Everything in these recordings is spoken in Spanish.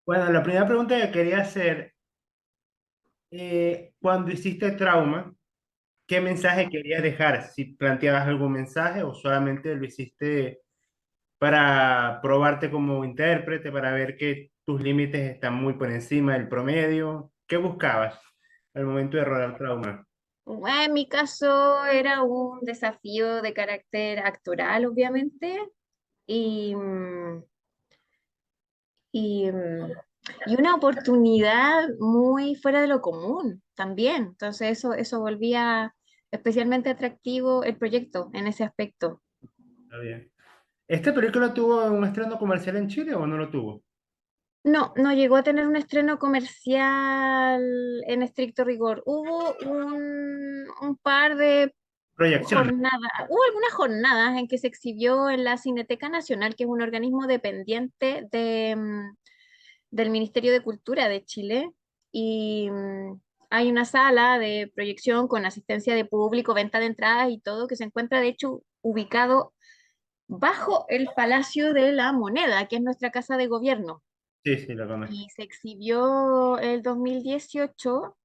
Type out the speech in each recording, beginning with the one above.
Bueno, la primera pregunta que quería hacer, cuando hiciste Trauma, ¿qué mensaje querías dejar? Si planteabas algún mensaje o solamente lo hiciste para probarte como intérprete, para ver que tus límites están muy por encima del promedio. ¿Qué buscabas al momento de rodar Trauma? Bueno, en mi caso era un desafío de carácter actoral, obviamente, y, y, y una oportunidad muy fuera de lo común también. Entonces eso volvía especialmente atractivo el proyecto en ese aspecto. Está bien. ¿Esta película tuvo un estreno comercial en Chile o no lo tuvo? No, no llegó a tener un estreno comercial en estricto rigor. Hubo un par de Proyección. jornadas, hubo algunas jornadas en que se exhibió en la Cineteca Nacional, que es un organismo dependiente del Ministerio de Cultura de Chile, y hay una sala de proyección con asistencia de público, venta de entradas y todo, que se encuentra de hecho ubicado bajo el Palacio de la Moneda, que es nuestra casa de gobierno. Sí, sí, lo conozco. Y se exhibió el 2018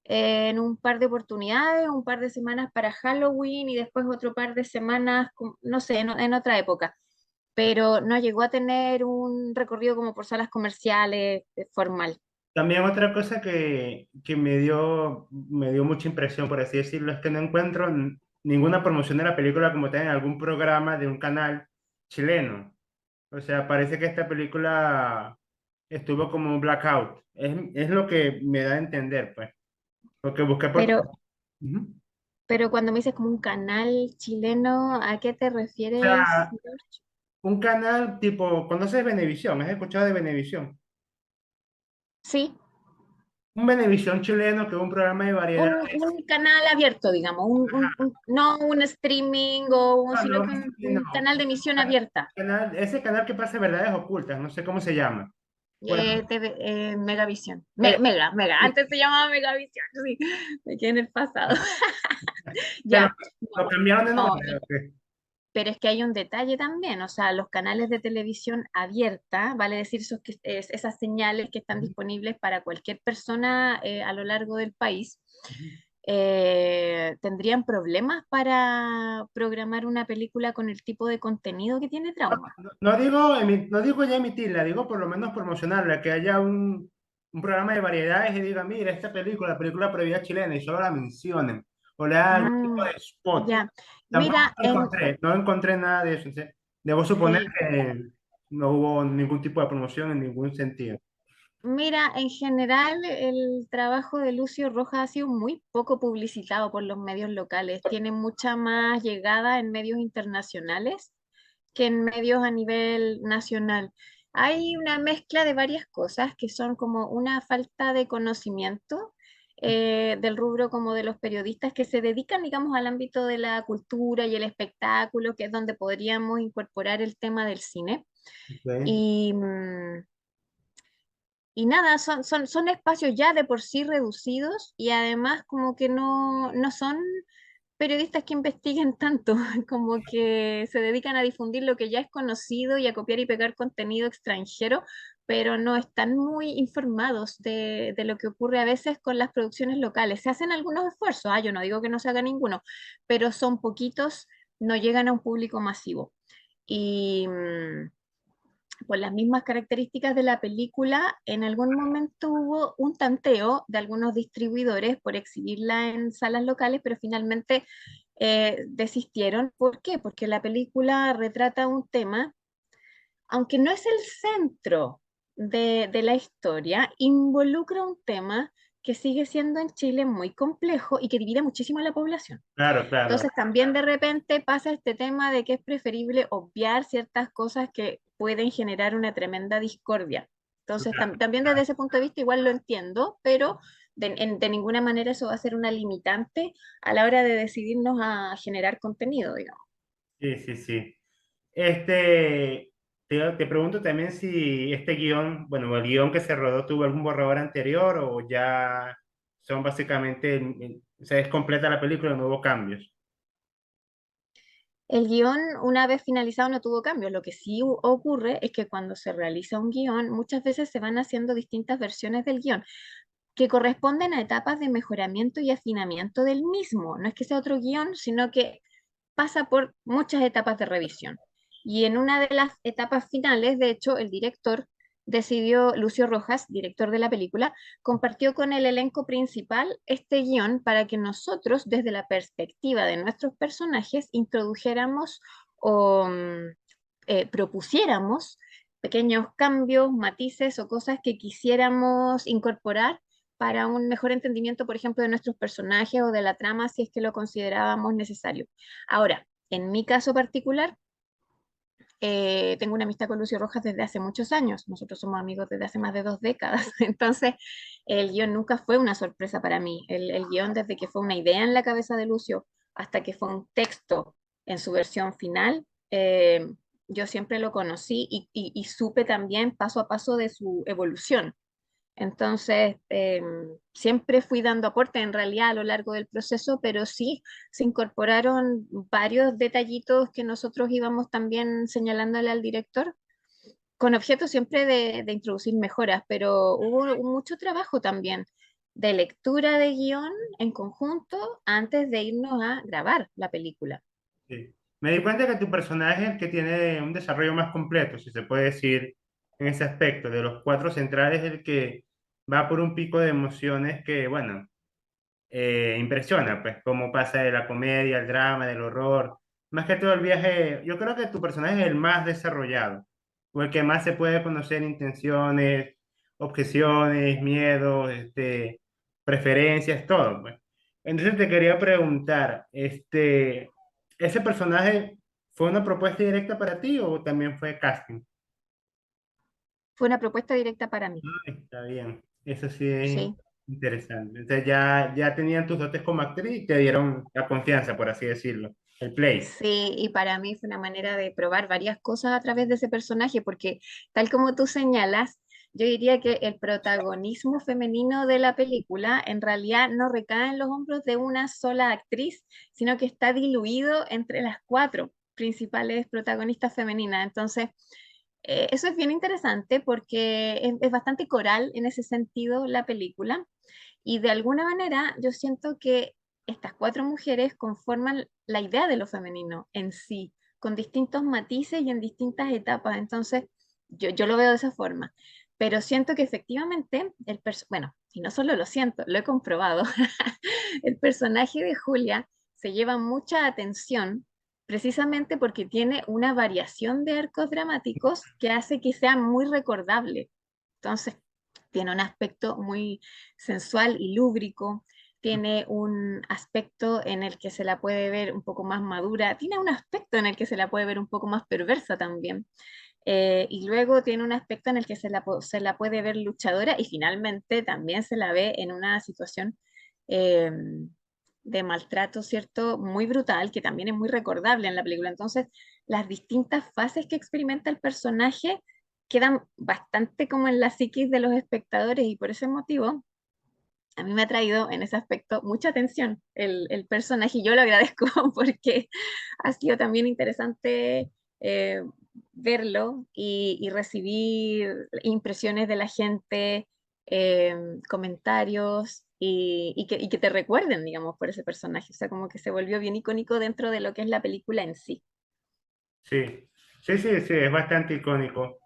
en un par de oportunidades, un par de semanas para Halloween y después otro par de semanas, no sé, en otra época, pero no llegó a tener un recorrido como por salas comerciales formal. También otra cosa que me dio mucha impresión, por así decirlo, es que no encuentro ninguna promoción de la película como tal en algún programa de un canal chileno. O sea, parece que esta película estuvo como un blackout. Es lo que me da a entender, pues. Porque busqué por... Pero, Ujú. pero cuando me dices como un canal chileno, ¿a qué te O refieres, sea, George? un canal tipo, ¿conoces Venevisión? ¿Has escuchado de Venevisión? Sí, Un Venevisión chileno que es un programa de un, variedades. un canal abierto, digamos, no un streaming No, sino no, que sí, no. un canal de emisión abierta. Ese canal que pasa verdades ocultas, no sé cómo se llama. Bueno, Megavisión. eh, Mega. sí, Antes se llamaba Megavisión, sí. Me quedé en el pasado. que Ya. lo cambiaron de No, nombre. Ok. pero es que hay un detalle también. O sea, los canales de televisión abierta, vale decir esas señales que están disponibles para cualquier persona a lo largo del país, tendrían problemas para programar una película con el tipo de contenido que tiene Trauma. No digo, no digo ya emitirla, digo por lo menos promocionarla, que haya un programa de variedades y diga, mira, esta película, la película prohibida chilena, y solo la mencionen, o le hagan algún tipo Mm, de spot. ya. Tampoco Mira, no encontré nada de eso. Entonces, debo suponer sí. que no hubo ningún tipo de promoción en ningún sentido. Mira, en general el trabajo de Lucio Rojas ha sido muy poco publicitado por los medios locales. Tiene mucha más llegada en medios internacionales que en medios a nivel nacional. Hay una mezcla de varias cosas que son como una falta de conocimiento del rubro como de los periodistas que se dedican, digamos, al ámbito de la cultura y el espectáculo, que es donde podríamos incorporar el tema del cine. Ok. Y, y nada, son espacios ya de por sí reducidos y además como que no son periodistas que investiguen tanto, como que se dedican a difundir lo que ya es conocido y a copiar y pegar contenido extranjero, pero no están muy informados de lo que ocurre a veces con las producciones locales. Se hacen algunos esfuerzos, yo no digo que no se haga ninguno, pero son poquitos, no llegan a un público masivo. Y por las mismas características de la película, en algún momento hubo un tanteo de algunos distribuidores por exhibirla en salas locales, pero finalmente desistieron. ¿Por qué? Porque la película retrata un tema, aunque no es el centro de la historia, involucra un tema que sigue siendo en Chile muy complejo y que divide muchísimo a la población. Claro, claro. Entonces también de repente pasa este tema de que es preferible obviar ciertas cosas que pueden generar una tremenda discordia. Entonces también desde ese punto de vista igual lo entiendo, pero de ninguna manera eso va a ser una limitante a la hora de decidirnos a generar contenido, digamos. Sí, sí, sí. Este, te pregunto también si este guión, bueno, el guión que se rodó tuvo algún borrador anterior o ya son básicamente, se es completa la película y no hubo cambios. El guión, una vez finalizado, no tuvo cambios. Lo que sí ocurre es que cuando se realiza un guión, muchas veces se van haciendo distintas versiones del guión que corresponden a etapas de mejoramiento y afinamiento del mismo. No es que sea otro guión, sino que pasa por muchas etapas de revisión. Y en una de las etapas finales, de hecho, el director decidió, Lucio Rojas, director de la película, compartió con el elenco principal este guión para que nosotros, desde la perspectiva de nuestros personajes, introdujéramos o propusiéramos pequeños cambios, matices o cosas que quisiéramos incorporar para un mejor entendimiento, por ejemplo, de nuestros personajes o de la trama, si es que lo considerábamos necesario. Ahora, en mi caso particular, tengo una amistad con Lucio Rojas desde hace muchos años. Nosotros somos amigos desde hace más de 2 décadas. Entonces, el guión nunca fue una sorpresa para mí. El guión, desde que fue una idea en la cabeza de Lucio hasta que fue un texto en su versión final, yo siempre lo conocí y supe también paso a paso de su evolución. Entonces, siempre fui dando aporte en realidad a lo largo del proceso, pero sí se incorporaron varios detallitos que nosotros íbamos también señalándole al director, con objeto siempre de introducir mejoras, pero hubo mucho trabajo también de lectura de guión en conjunto antes de irnos a grabar la película. Sí. Me di cuenta que tu personaje es el que tiene un desarrollo más completo, si se puede decir, en ese aspecto. De los cuatro centrales, el que va por un pico de emociones que, bueno, impresiona, pues, cómo pasa de la comedia, al drama, del horror. Más que todo el viaje, yo creo que tu personaje es el más desarrollado, o el que más se puede conocer intenciones, objeciones, miedos, preferencias, todo, pues. Entonces te quería preguntar, ¿ese personaje fue una propuesta directa para ti o también fue casting? Fue una propuesta directa para mí, Está bien, eso sí es sí. interesante. Entonces ya tenían tus dotes como actriz y te dieron la confianza, por así decirlo, el play. Sí, y para mí fue una manera de probar varias cosas a través de ese personaje, porque tal como tú señalas, yo diría que el protagonismo femenino de la película en realidad no recae en los hombros de una sola actriz, sino que está diluido entre las cuatro principales protagonistas femeninas. Entonces, eso es bien interesante porque es bastante coral en ese sentido la película. Y de alguna manera yo siento que estas cuatro mujeres conforman la idea de lo femenino en sí, con distintos matices y en distintas etapas. Entonces, yo lo veo de esa forma. Pero siento que efectivamente, bueno, y no solo lo siento, lo he comprobado, el personaje de Julia se lleva mucha atención precisamente porque tiene una variación de arcos dramáticos que hace que sea muy recordable. Entonces, tiene un aspecto muy sensual y lúbrico, tiene un aspecto en el que se la puede ver un poco más madura, tiene un aspecto en el que se la puede ver un poco más perversa también. Y luego tiene un aspecto en el que se la puede ver luchadora y finalmente también se la ve en una situación eh, de maltrato, ¿cierto? Muy brutal, que también es muy recordable en la película. Entonces, las distintas fases que experimenta el personaje quedan bastante como en la psiquis de los espectadores y por ese motivo a mí me ha traído en ese aspecto mucha atención el personaje y yo lo agradezco porque ha sido también interesante eh, verlo y recibir impresiones de la gente, eh, comentarios y que te recuerden, digamos, por ese personaje. O sea, como que se volvió bien icónico dentro de lo que es la película en sí. Sí, sí, es bastante icónico.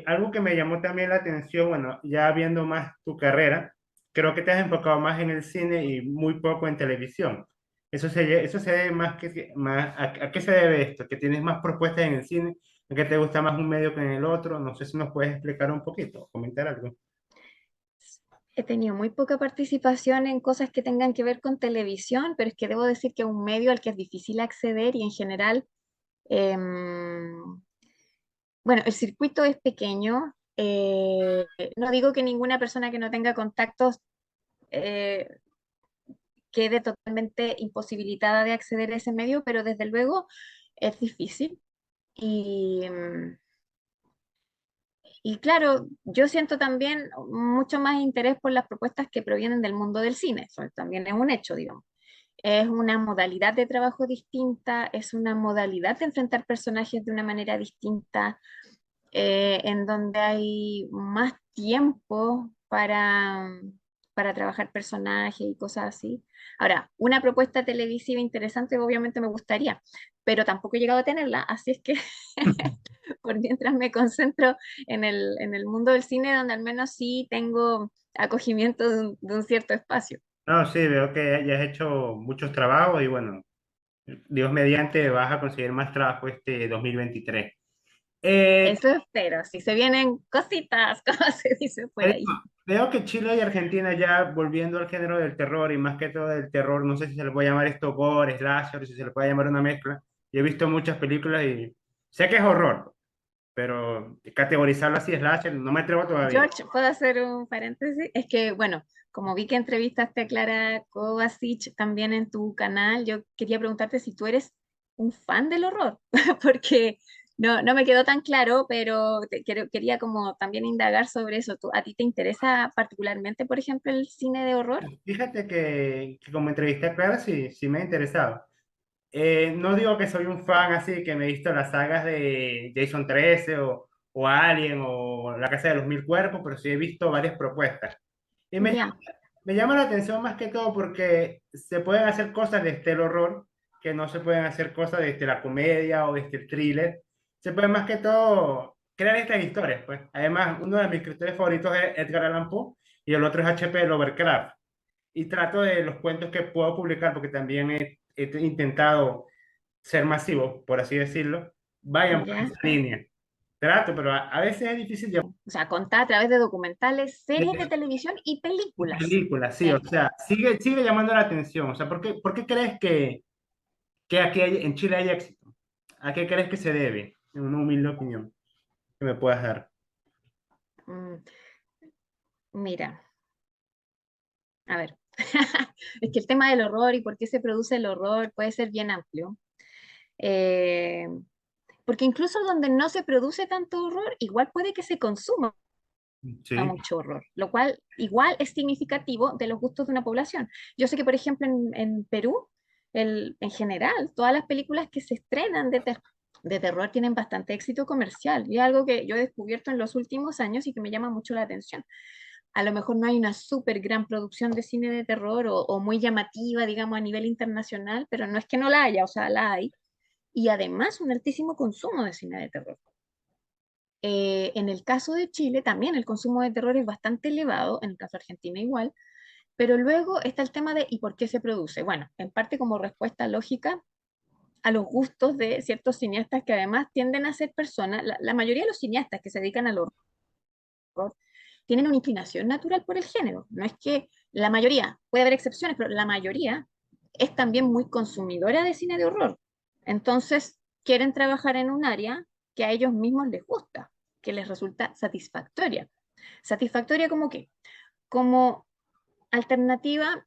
Algo que me llamó también la atención, bueno, ya viendo más tu carrera, creo que te has enfocado más en el cine y muy poco en televisión. Eso se debe más ¿a qué se debe esto? ¿Que tienes más propuestas en el cine? ¿A que te gusta más un medio que en el otro? No sé si nos puedes explicar un poquito, comentar algo. He tenido muy poca participación en cosas que tengan que ver con televisión, pero es que debo decir que es un medio al que es difícil acceder y en general, em, bueno, el circuito es pequeño. No digo que ninguna persona que no tenga contactos eh, quede totalmente imposibilitada de acceder a ese medio, pero desde luego es difícil. Y, y claro, yo siento también mucho más interés por las propuestas que provienen del mundo del cine, eso también es un hecho, digamos. Es una modalidad de trabajo distinta, es una modalidad de enfrentar personajes de una manera distinta, en donde hay más tiempo para trabajar personajes y cosas así. Ahora, una propuesta televisiva interesante obviamente me gustaría, pero tampoco he llegado a tenerla, así es que por mientras me concentro en el mundo del cine, donde al menos sí tengo acogimiento de un cierto espacio. No, sí, veo que ya has hecho muchos trabajos y bueno, Dios mediante vas a conseguir más trabajo este 2023. Eh, Eso espero, si se vienen cositas, como se dice por te ahí. veo que Chile y Argentina ya volviendo al género del terror y más que todo del terror, no sé si se le puede llamar esto gore, slasher, si se le puede llamar una mezcla. Yo he visto muchas películas y sé que es horror, pero categorizarlo así slasher no me atrevo todavía. George, ¿puedo hacer un paréntesis? Es que, bueno, como vi que entrevistaste a Clara Kovacic también en tu canal, yo quería preguntarte si tú eres un fan del horror, porque no me quedó tan claro, pero quería como también indagar sobre eso. ¿A ti te interesa particularmente, por ejemplo, el cine de horror? Fíjate que como entrevisté a Clara, sí, sí me ha interesado. No digo que soy un fan así, que me he visto las sagas de Jason 13 o Alien o La Casa de los Mil Cuerpos, pero sí he visto varias propuestas. Y Ya, me llama la atención más que todo porque se pueden hacer cosas desde el horror, que no se pueden hacer cosas desde la comedia o desde el thriller. Se puede más que todo crear estas historias, pues. Además, uno de mis escritores favoritos es Edgar Allan Poe y el otro es H.P. Lovecraft. Y trato de los cuentos que puedo publicar, porque también he intentado ser masivo, por así decirlo, vayan por ya. esa línea. Trato, pero a veces es difícil llevar O sea, contar a través de documentales, series de televisión y películas. películas, sí, o sea, sigue llamando la atención. O sea, por qué crees que aquí en Chile hay éxito? ¿A qué crees que se debe? En una humilde opinión que me puedas dar. Mm, mira. A ver, es que el tema del horror y por qué se produce el horror puede ser bien amplio. Eh, Porque incluso donde no se produce tanto horror, igual puede que se consuma Sí, mucho horror, lo cual igual es significativo de los gustos de una población. Yo sé que, por ejemplo, en Perú, en general, todas las películas que se estrenan de terror tienen bastante éxito comercial y es algo que yo he descubierto en los últimos años y que me llama mucho la atención. A lo mejor no hay una súper gran producción de cine de terror o muy llamativa, digamos, a nivel internacional, pero no es que no la haya, o sea, la hay. Y además un altísimo consumo de cine de terror. En el caso de Chile también el consumo de terror es bastante elevado, en el caso de Argentina igual, pero luego está el tema de ¿y por qué se produce? Bueno, en parte como respuesta lógica a los gustos de ciertos cineastas que además tienden a ser personas, la mayoría de los cineastas que se dedican al horror tienen una inclinación natural por el género. No es que la mayoría, puede haber excepciones, pero la mayoría es también muy consumidora de cine de horror. Entonces, quieren trabajar en un área que a ellos mismos les gusta, que les resulta satisfactoria. ¿Satisfactoria como qué? Como alternativa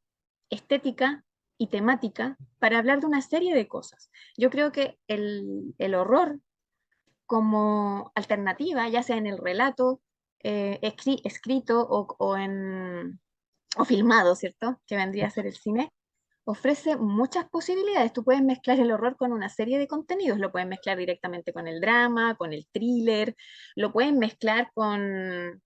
estética y temática para hablar de una serie de cosas. Yo creo que el horror como alternativa, ya sea en el relato escrito o filmado, ¿cierto? Que vendría a ser el cine, ofrece muchas posibilidades. Tú puedes mezclar el horror con una serie de contenidos, lo puedes mezclar directamente con el drama, con el thriller, lo puedes mezclar con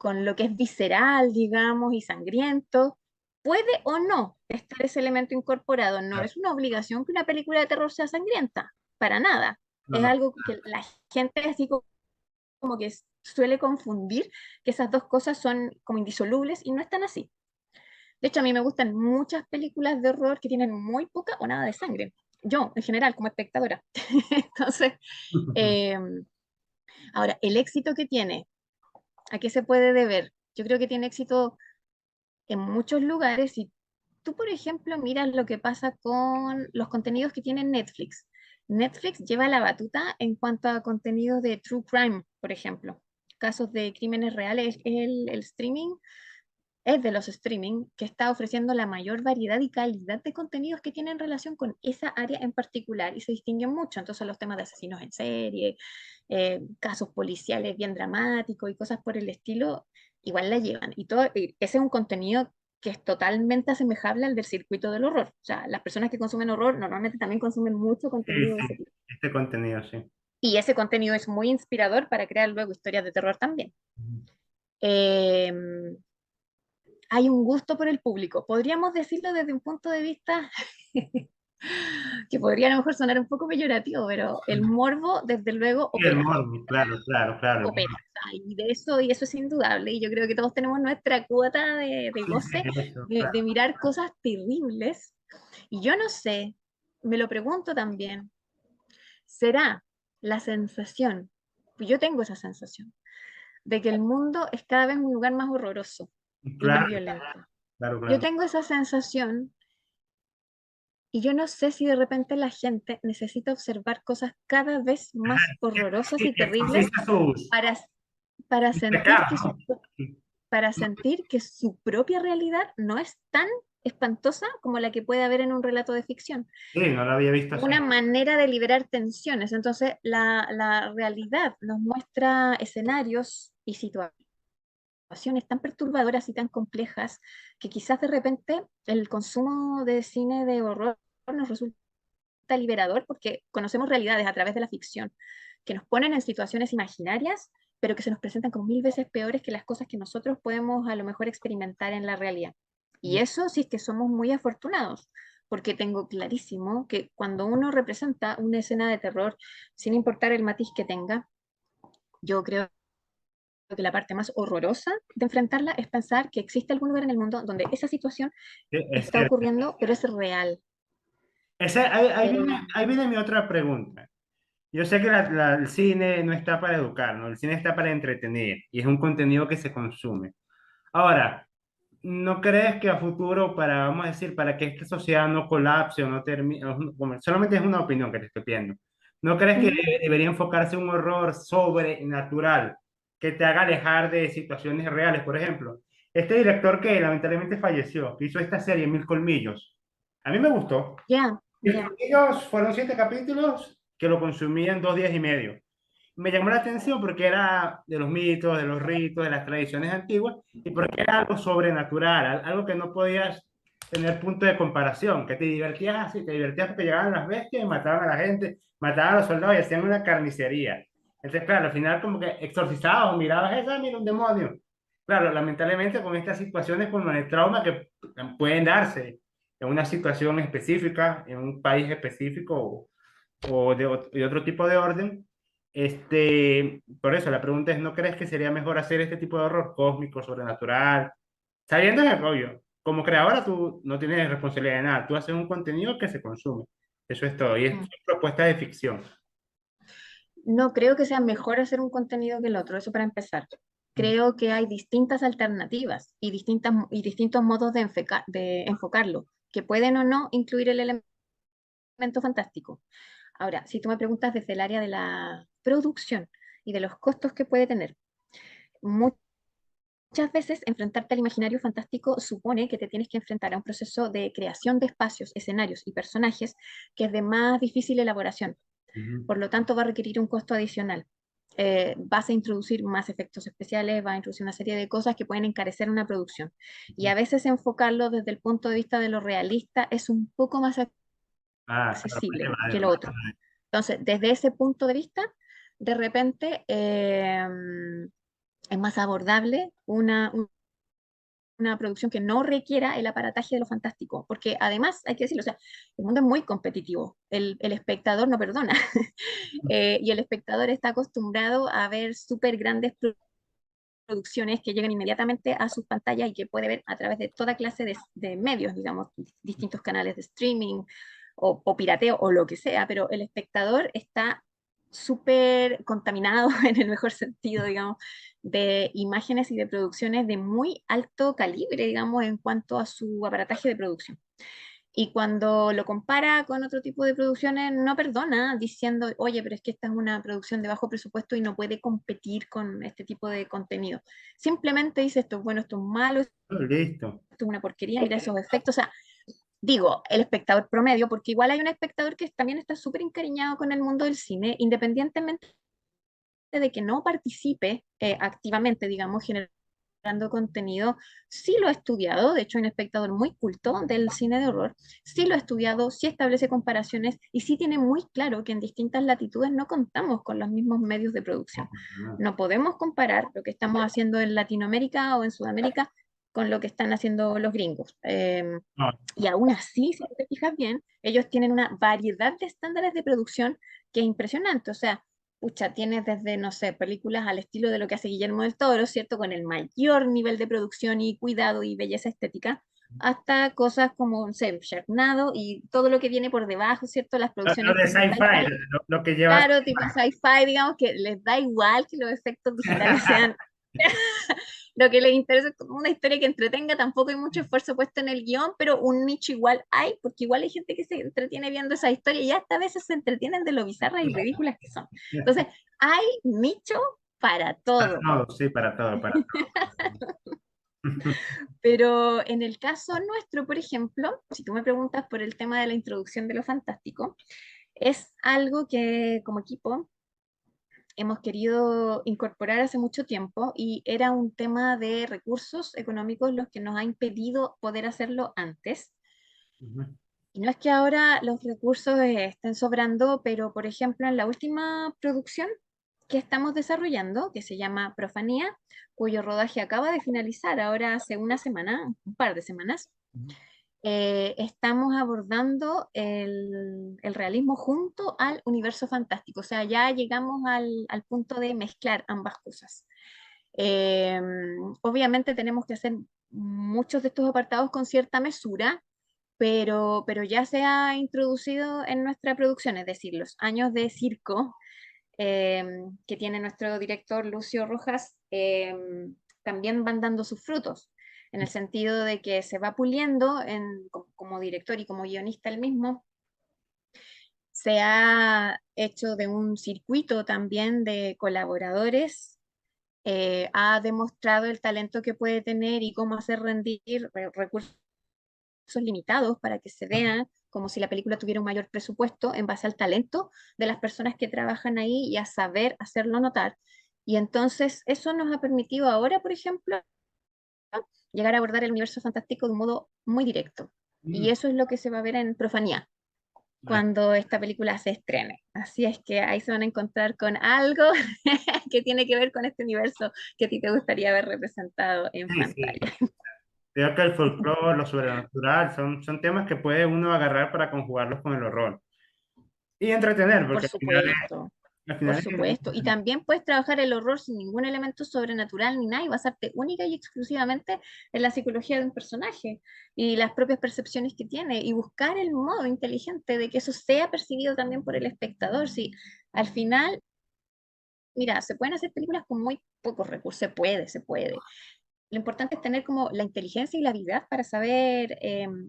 lo que es visceral, digamos, y sangriento. Puede o no estar ese elemento incorporado. No claro. es una obligación que una película de terror sea sangrienta, para nada. No, Es no. algo que la gente así como que suele confundir que esas dos cosas son como indisolubles y no están así. De hecho, a mí me gustan muchas películas de horror que tienen muy poca o nada de sangre. Yo, en general, como espectadora. Entonces, eh, ahora, el éxito que tiene, ¿a qué se puede deber? Yo creo que tiene éxito en muchos lugares. Si tú, por ejemplo, miras lo que pasa con los contenidos que tiene Netflix. Netflix lleva la batuta en cuanto a contenidos de true crime, por ejemplo. Casos de crímenes reales. El streaming es de los streaming que está ofreciendo la mayor variedad y calidad de contenidos que tienen relación con esa área en particular y se distinguen mucho. Entonces, los temas de asesinos en serie, casos policiales bien dramáticos y cosas por el estilo, igual la llevan. Y todo ese es un contenido que es totalmente asemejable al del circuito del horror. O sea, las personas que consumen horror normalmente también consumen mucho Sí, contenido de ese sí, tipo. este contenido, sí. Y ese contenido es muy inspirador para crear luego historias de terror también. Eh, Hay un gusto por el público. Podríamos decirlo desde un punto de vista que podría a lo mejor sonar un poco peyorativo, pero el morbo, desde luego, Y el opera. morbo, claro, claro, claro. El Opera. morbo. O sea, y eso es indudable. Y yo creo que todos tenemos nuestra cuota de Sí, sí, goce eso, de claro. mirar cosas terribles. Y yo no sé, me lo pregunto también, ¿será la sensación, pues yo tengo esa sensación, de que el mundo es cada vez un lugar más horroroso y más Claro, violento? claro, Yo claro. tengo esa sensación y yo no sé si de repente la gente necesita observar cosas cada vez más horrorosas Sí, y terribles exorciza sus, para, para sus sentir pecados, que ¿no? para sentir que su propia realidad no es tan espantosa como la que puede haber en un relato de ficción. Sí, no lo había visto así. Una manera de liberar tensiones. Entonces, la realidad nos muestra escenarios y situaciones tan perturbadoras y tan complejas que quizás de repente el consumo de cine de horror nos resulta liberador porque conocemos realidades a través de la ficción que nos ponen en situaciones imaginarias, pero que se nos presentan como mil veces peores que las cosas que nosotros podemos a lo mejor experimentar en la realidad. Y eso sí es que somos muy afortunados, porque tengo clarísimo que cuando uno representa una escena de terror, sin importar el matiz que tenga, yo creo que la parte más horrorosa de enfrentarla es pensar que existe algún lugar en el mundo donde esa situación Sí, es está cierto. ocurriendo, pero es real. Pero Ahí viene mi otra pregunta. Yo sé que el cine no está para educar, ¿no? El cine está para entretener y es un contenido que se consume. Ahora, ¿no crees que a futuro, para, vamos a decir, para que esta sociedad no colapse o no termine, solamente es una opinión que te estoy pidiendo, ¿no crees que ujú, debería enfocarse un horror sobrenatural que te haga alejar de situaciones reales? Por ejemplo, este director que lamentablemente falleció, que hizo esta serie Mil Colmillos, a mí me gustó. ya, Mil ya, Colmillos fueron 7 capítulos que lo consumí en 2 días y medio. Me llamó la atención porque era de los mitos, de los ritos, de las tradiciones antiguas y porque era algo sobrenatural, algo que no podías tener punto de comparación, que te divertías así, te divertías porque llegaban las bestias y mataban a la gente, mataban a los soldados y hacían una carnicería. Entonces, claro, al final como que exorcizabas o mirabas eso, "Ah, mira un demonio". Claro, lamentablemente con estas situaciones como el trauma que pueden darse en una situación específica, en un país específico de otro tipo de orden. Por eso la pregunta es, ¿no crees que sería mejor hacer este tipo de horror cósmico, sobrenatural? Sabiendo que, obvio, como creadora tú no tienes responsabilidad de nada, tú haces un contenido que se consume. Eso es todo. Y es mm. propuesta de ficción. No creo que sea mejor hacer un contenido que el otro, eso para empezar. Creo que hay distintas alternativas y, distintos modos de enfocarlo, que pueden o no incluir el elemento fantástico. Ahora, si tú me preguntas desde el área de la producción y de los costos que puede tener, muchas veces enfrentarte al imaginario fantástico supone que te tienes que enfrentar a un proceso de creación de espacios, escenarios y personajes que es de más difícil elaboración. Ujú. Por lo tanto, va a requerir un costo adicional. Vas a introducir más efectos especiales, vas a introducir una serie de cosas que pueden encarecer una producción. Y a veces enfocarlo desde el punto de vista de lo realista es un poco más Ah, claro, accesible vale, que lo vale, otro. vale. Entonces, desde ese punto de vista, de repente es más abordable una producción que no requiera el aparataje de lo fantástico, porque además, hay que decirlo, o sea, el mundo es muy competitivo, el espectador no perdona, y el espectador está acostumbrado a ver súper grandes producciones que llegan inmediatamente a sus pantallas y que puede ver a través de toda clase de medios, digamos, distintos canales de streaming o pirateo o lo que sea, pero el espectador está súper contaminado en el mejor sentido, digamos, de imágenes y de producciones de muy alto calibre, digamos, en cuanto a su aparataje de producción. Y cuando lo compara con otro tipo de producciones, no perdona diciendo, oye, pero es que esta es una producción de bajo presupuesto y no puede competir con este tipo de contenido. Simplemente dice esto es bueno, esto es malo, esto Listo. es una porquería, mira esos efectos. O sea, digo, el espectador promedio, porque igual hay un espectador que también está súper encariñado con el mundo del cine, independientemente de que no participe activamente, digamos, generando contenido, sí lo he estudiado, de hecho, un espectador muy culto del cine de horror, sí lo ha estudiado, sí establece comparaciones y sí tiene muy claro que en distintas latitudes no contamos con los mismos medios de producción. No, No podemos comparar lo que estamos haciendo en Latinoamérica o en Sudamérica con lo que están haciendo los gringos. no, Y aún así, si te fijas bien, ellos tienen una variedad de estándares de producción que es impresionante. O sea, pucha, tienes desde, no sé, películas al estilo de lo que hace Guillermo del Toro, ¿cierto? Con el mayor nivel de producción y cuidado y belleza estética, hasta cosas como, no sé, Sharknado y todo lo que viene por debajo, ¿cierto? Las lo producciones de tipo sci-fi, sci-fi, lo que llevas. claro, tipo sci-fi, digamos que les da igual que los efectos digitales sean lo que les interesa es como una historia que entretenga, tampoco hay mucho esfuerzo puesto en el guión, pero un nicho igual hay, porque igual hay gente que se entretiene viendo esa historia y hasta a veces se entretienen de lo bizarras y ridículas que son. Entonces, hay nicho para Para todo, todo, sí, para todo, para todo. pero en el caso nuestro, por ejemplo, si tú me preguntas por el tema de la introducción de lo fantástico, es algo que como equipo hemos querido incorporar hace mucho tiempo y era un tema de recursos económicos los que nos ha impedido poder hacerlo antes. Ujú, Y no es que ahora los recursos estén sobrando, pero por ejemplo en la última producción que estamos desarrollando, que se llama Profanía, cuyo rodaje acaba de finalizar ahora hace una semana, un par de semanas, ujú. estamos abordando el realismo junto al universo fantástico. O sea, ya llegamos al punto de mezclar ambas cosas. Eh, Obviamente tenemos que hacer muchos de estos apartados con cierta mesura, pero ya se ha introducido en nuestra producción, es decir, los años de circo eh, que tiene nuestro director Lucio Rojas, también van dando sus frutos, en el sentido de que se va puliendo como director y como guionista el mismo. Se ha hecho de un circuito también de colaboradores, ha demostrado el talento que puede tener y cómo hacer rendir recursos limitados para que se vea como si la película tuviera un mayor presupuesto en base al talento de las personas que trabajan ahí y a saber hacerlo notar. Y entonces eso nos ha permitido ahora, por ejemplo, llegar a abordar el universo fantástico de un modo muy directo. Y Mm, eso es lo que se va a ver en Profanía vale. cuando esta película se estrene. Así es que ahí se van a encontrar con algo que tiene que ver con este universo que a ti te gustaría ver representado en Sí, sí. pantalla. Creo que el folclore, lo sobrenatural, son temas que puede uno agarrar para conjugarlos con el horror. Y entretener, Por porque supuesto. al Por final supuesto. Y también puedes trabajar el horror sin ningún elemento sobrenatural ni nada y basarte única y exclusivamente en la psicología de un personaje y las propias percepciones que tiene y buscar el modo inteligente de que eso sea percibido también por el espectador. Si al final, mira, se pueden hacer películas con muy pocos recursos, se puede, se puede. Lo importante es tener como la inteligencia y la habilidad para saber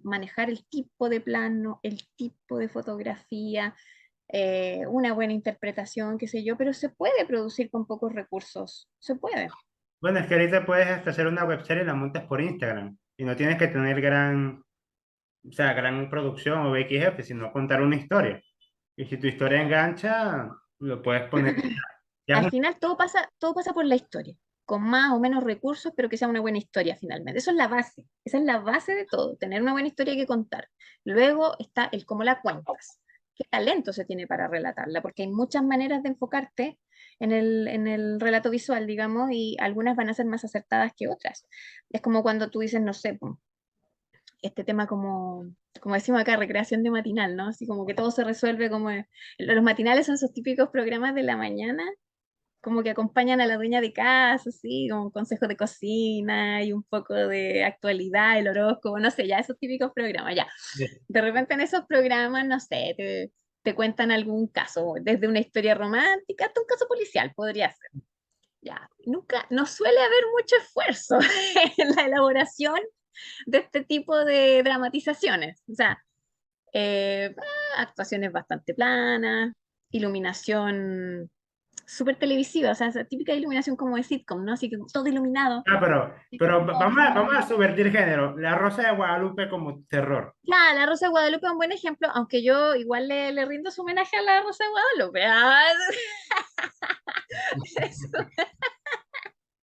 manejar el tipo de plano, el tipo de fotografía, una buena interpretación, qué sé yo, pero se puede producir con pocos recursos, se puede. bueno, es que ahorita puedes hasta hacer una webserie y la montas por Instagram. Y no tienes que tener o sea, gran producción o XF, sino contar una historia. Y si tu historia engancha, lo puedes poner. Ya es Al un, final todo pasa por la historia, con más o menos recursos, pero que sea una buena historia finalmente. Eso es la base, esa es la base de todo, tener una buena historia que contar. Luego está el cómo la cuentas, qué talento se tiene para relatarla, porque hay muchas maneras de enfocarte en el relato visual, digamos, y algunas van a ser más acertadas que otras. Es como cuando tú dices, no sé, este tema como decimos acá, recreación de matinal, ¿no? Así como que todo se resuelve como... Los matinales son esos típicos programas de la mañana como que acompañan a la dueña de casa, así, como consejos de cocina y un poco de actualidad, el horóscopo, no sé, ya esos típicos programas, ya. De repente en esos programas, no sé, te cuentan algún caso, desde una historia romántica hasta un caso policial, podría ser. Ya, nunca, no suele haber mucho esfuerzo en la elaboración de este tipo de dramatizaciones. O sea, actuaciones bastante planas, iluminación súper televisiva, o sea, esa típica iluminación como de sitcom, ¿no? Así que todo iluminado. ah, pero vamos a Rojo. subvertir género. La Rosa de Guadalupe como terror. Ya, la Rosa de Guadalupe es un buen ejemplo, aunque yo igual le rindo su homenaje a la Rosa de Guadalupe. Ah, eso,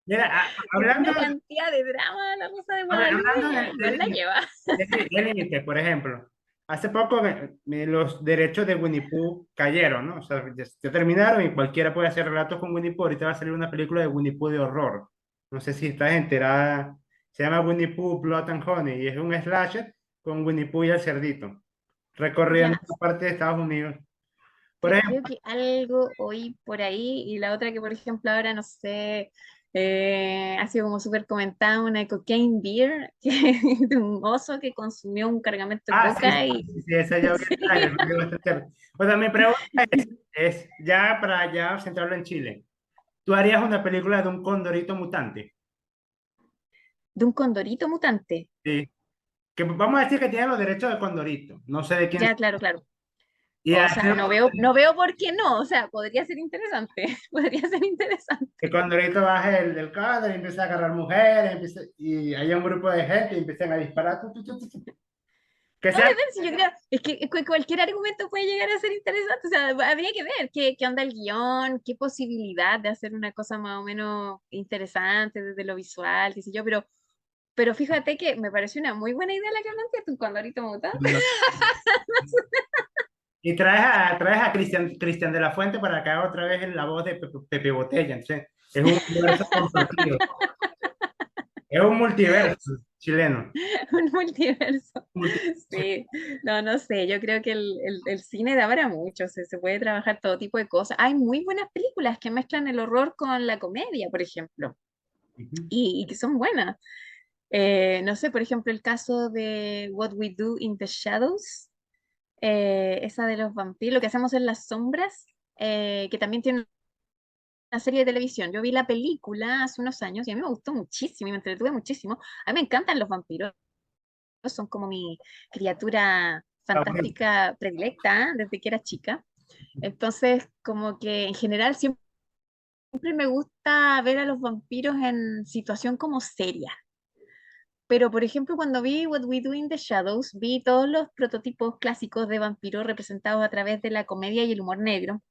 Mira, Es hablando, una cantidad de drama La Rosa de Guadalupe hablando que igual la lleva. de límite, por ejemplo, hace poco los derechos de Winnie Pooh cayeron, ¿no? O sea, ya terminaron y cualquiera puede hacer relatos con Winnie Pooh. Ahorita va a salir una película de Winnie Pooh de horror. No sé si estás enterada. Se llama Winnie Pooh Blood and Honey y es un slasher con Winnie Pooh y el cerdito, recorriendo Ya, una parte de Estados Unidos. Por creo ejemplo, que algo oí por ahí y la otra que, por ejemplo, ahora no sé, ha sido como súper comentada, una de Cocaine Beer, que, de un oso que consumió un cargamento de sí, coca y sí, sí, esa ya vi el trailer, me dio bastante chévere. O sea, mi pregunta es ya para ya centrarlo en Chile. ¿Tú harías una película de un condorito mutante? de un condorito mutante. Sí. Que vamos a decir que tiene los derechos de Condorito, no sé de quién. Ya, claro, claro. Y O hace sea, no veo por qué no, o sea, podría ser interesante, podría ser interesante. que Condorito baje del cadre y empieza a agarrar mujeres, y hay un grupo de gente y empiezan a disparar. Que No, sea, de ver, si yo creo, es que cualquier argumento puede llegar a ser interesante, o sea, habría que ver qué onda el guión, qué posibilidad de hacer una cosa más o menos interesante desde lo visual, qué sé yo, pero fíjate que me pareció una muy buena idea la que planteaste tú cuando ahorita mutante. y traes a Cristian de la Fuente para que haga otra vez en la voz de Pepe Botella. Entonces, es un universo compartido. Es un multiverso chileno. Un multiverso. Multiverso. Sí, no, no sé, yo creo que el cine da para mucho, se puede trabajar todo tipo de cosas. Hay muy buenas películas que mezclan el horror con la comedia, por ejemplo, Ujú. y que son buenas. No sé, por ejemplo, el caso de What We Do in the Shadows, esa de los vampiros, lo que hacemos en las sombras, que también tiene una serie de televisión. Yo vi la película hace unos años y a mí me gustó muchísimo y me entretuve muchísimo. A mí me encantan los vampiros, son como mi criatura fantástica predilecta, desde que era chica. Entonces, como que en general siempre me gusta ver a los vampiros en situación como seria. Pero, por ejemplo, cuando vi What We Do in the Shadows, vi todos los prototipos clásicos de vampiros representados a través de la comedia y el humor negro.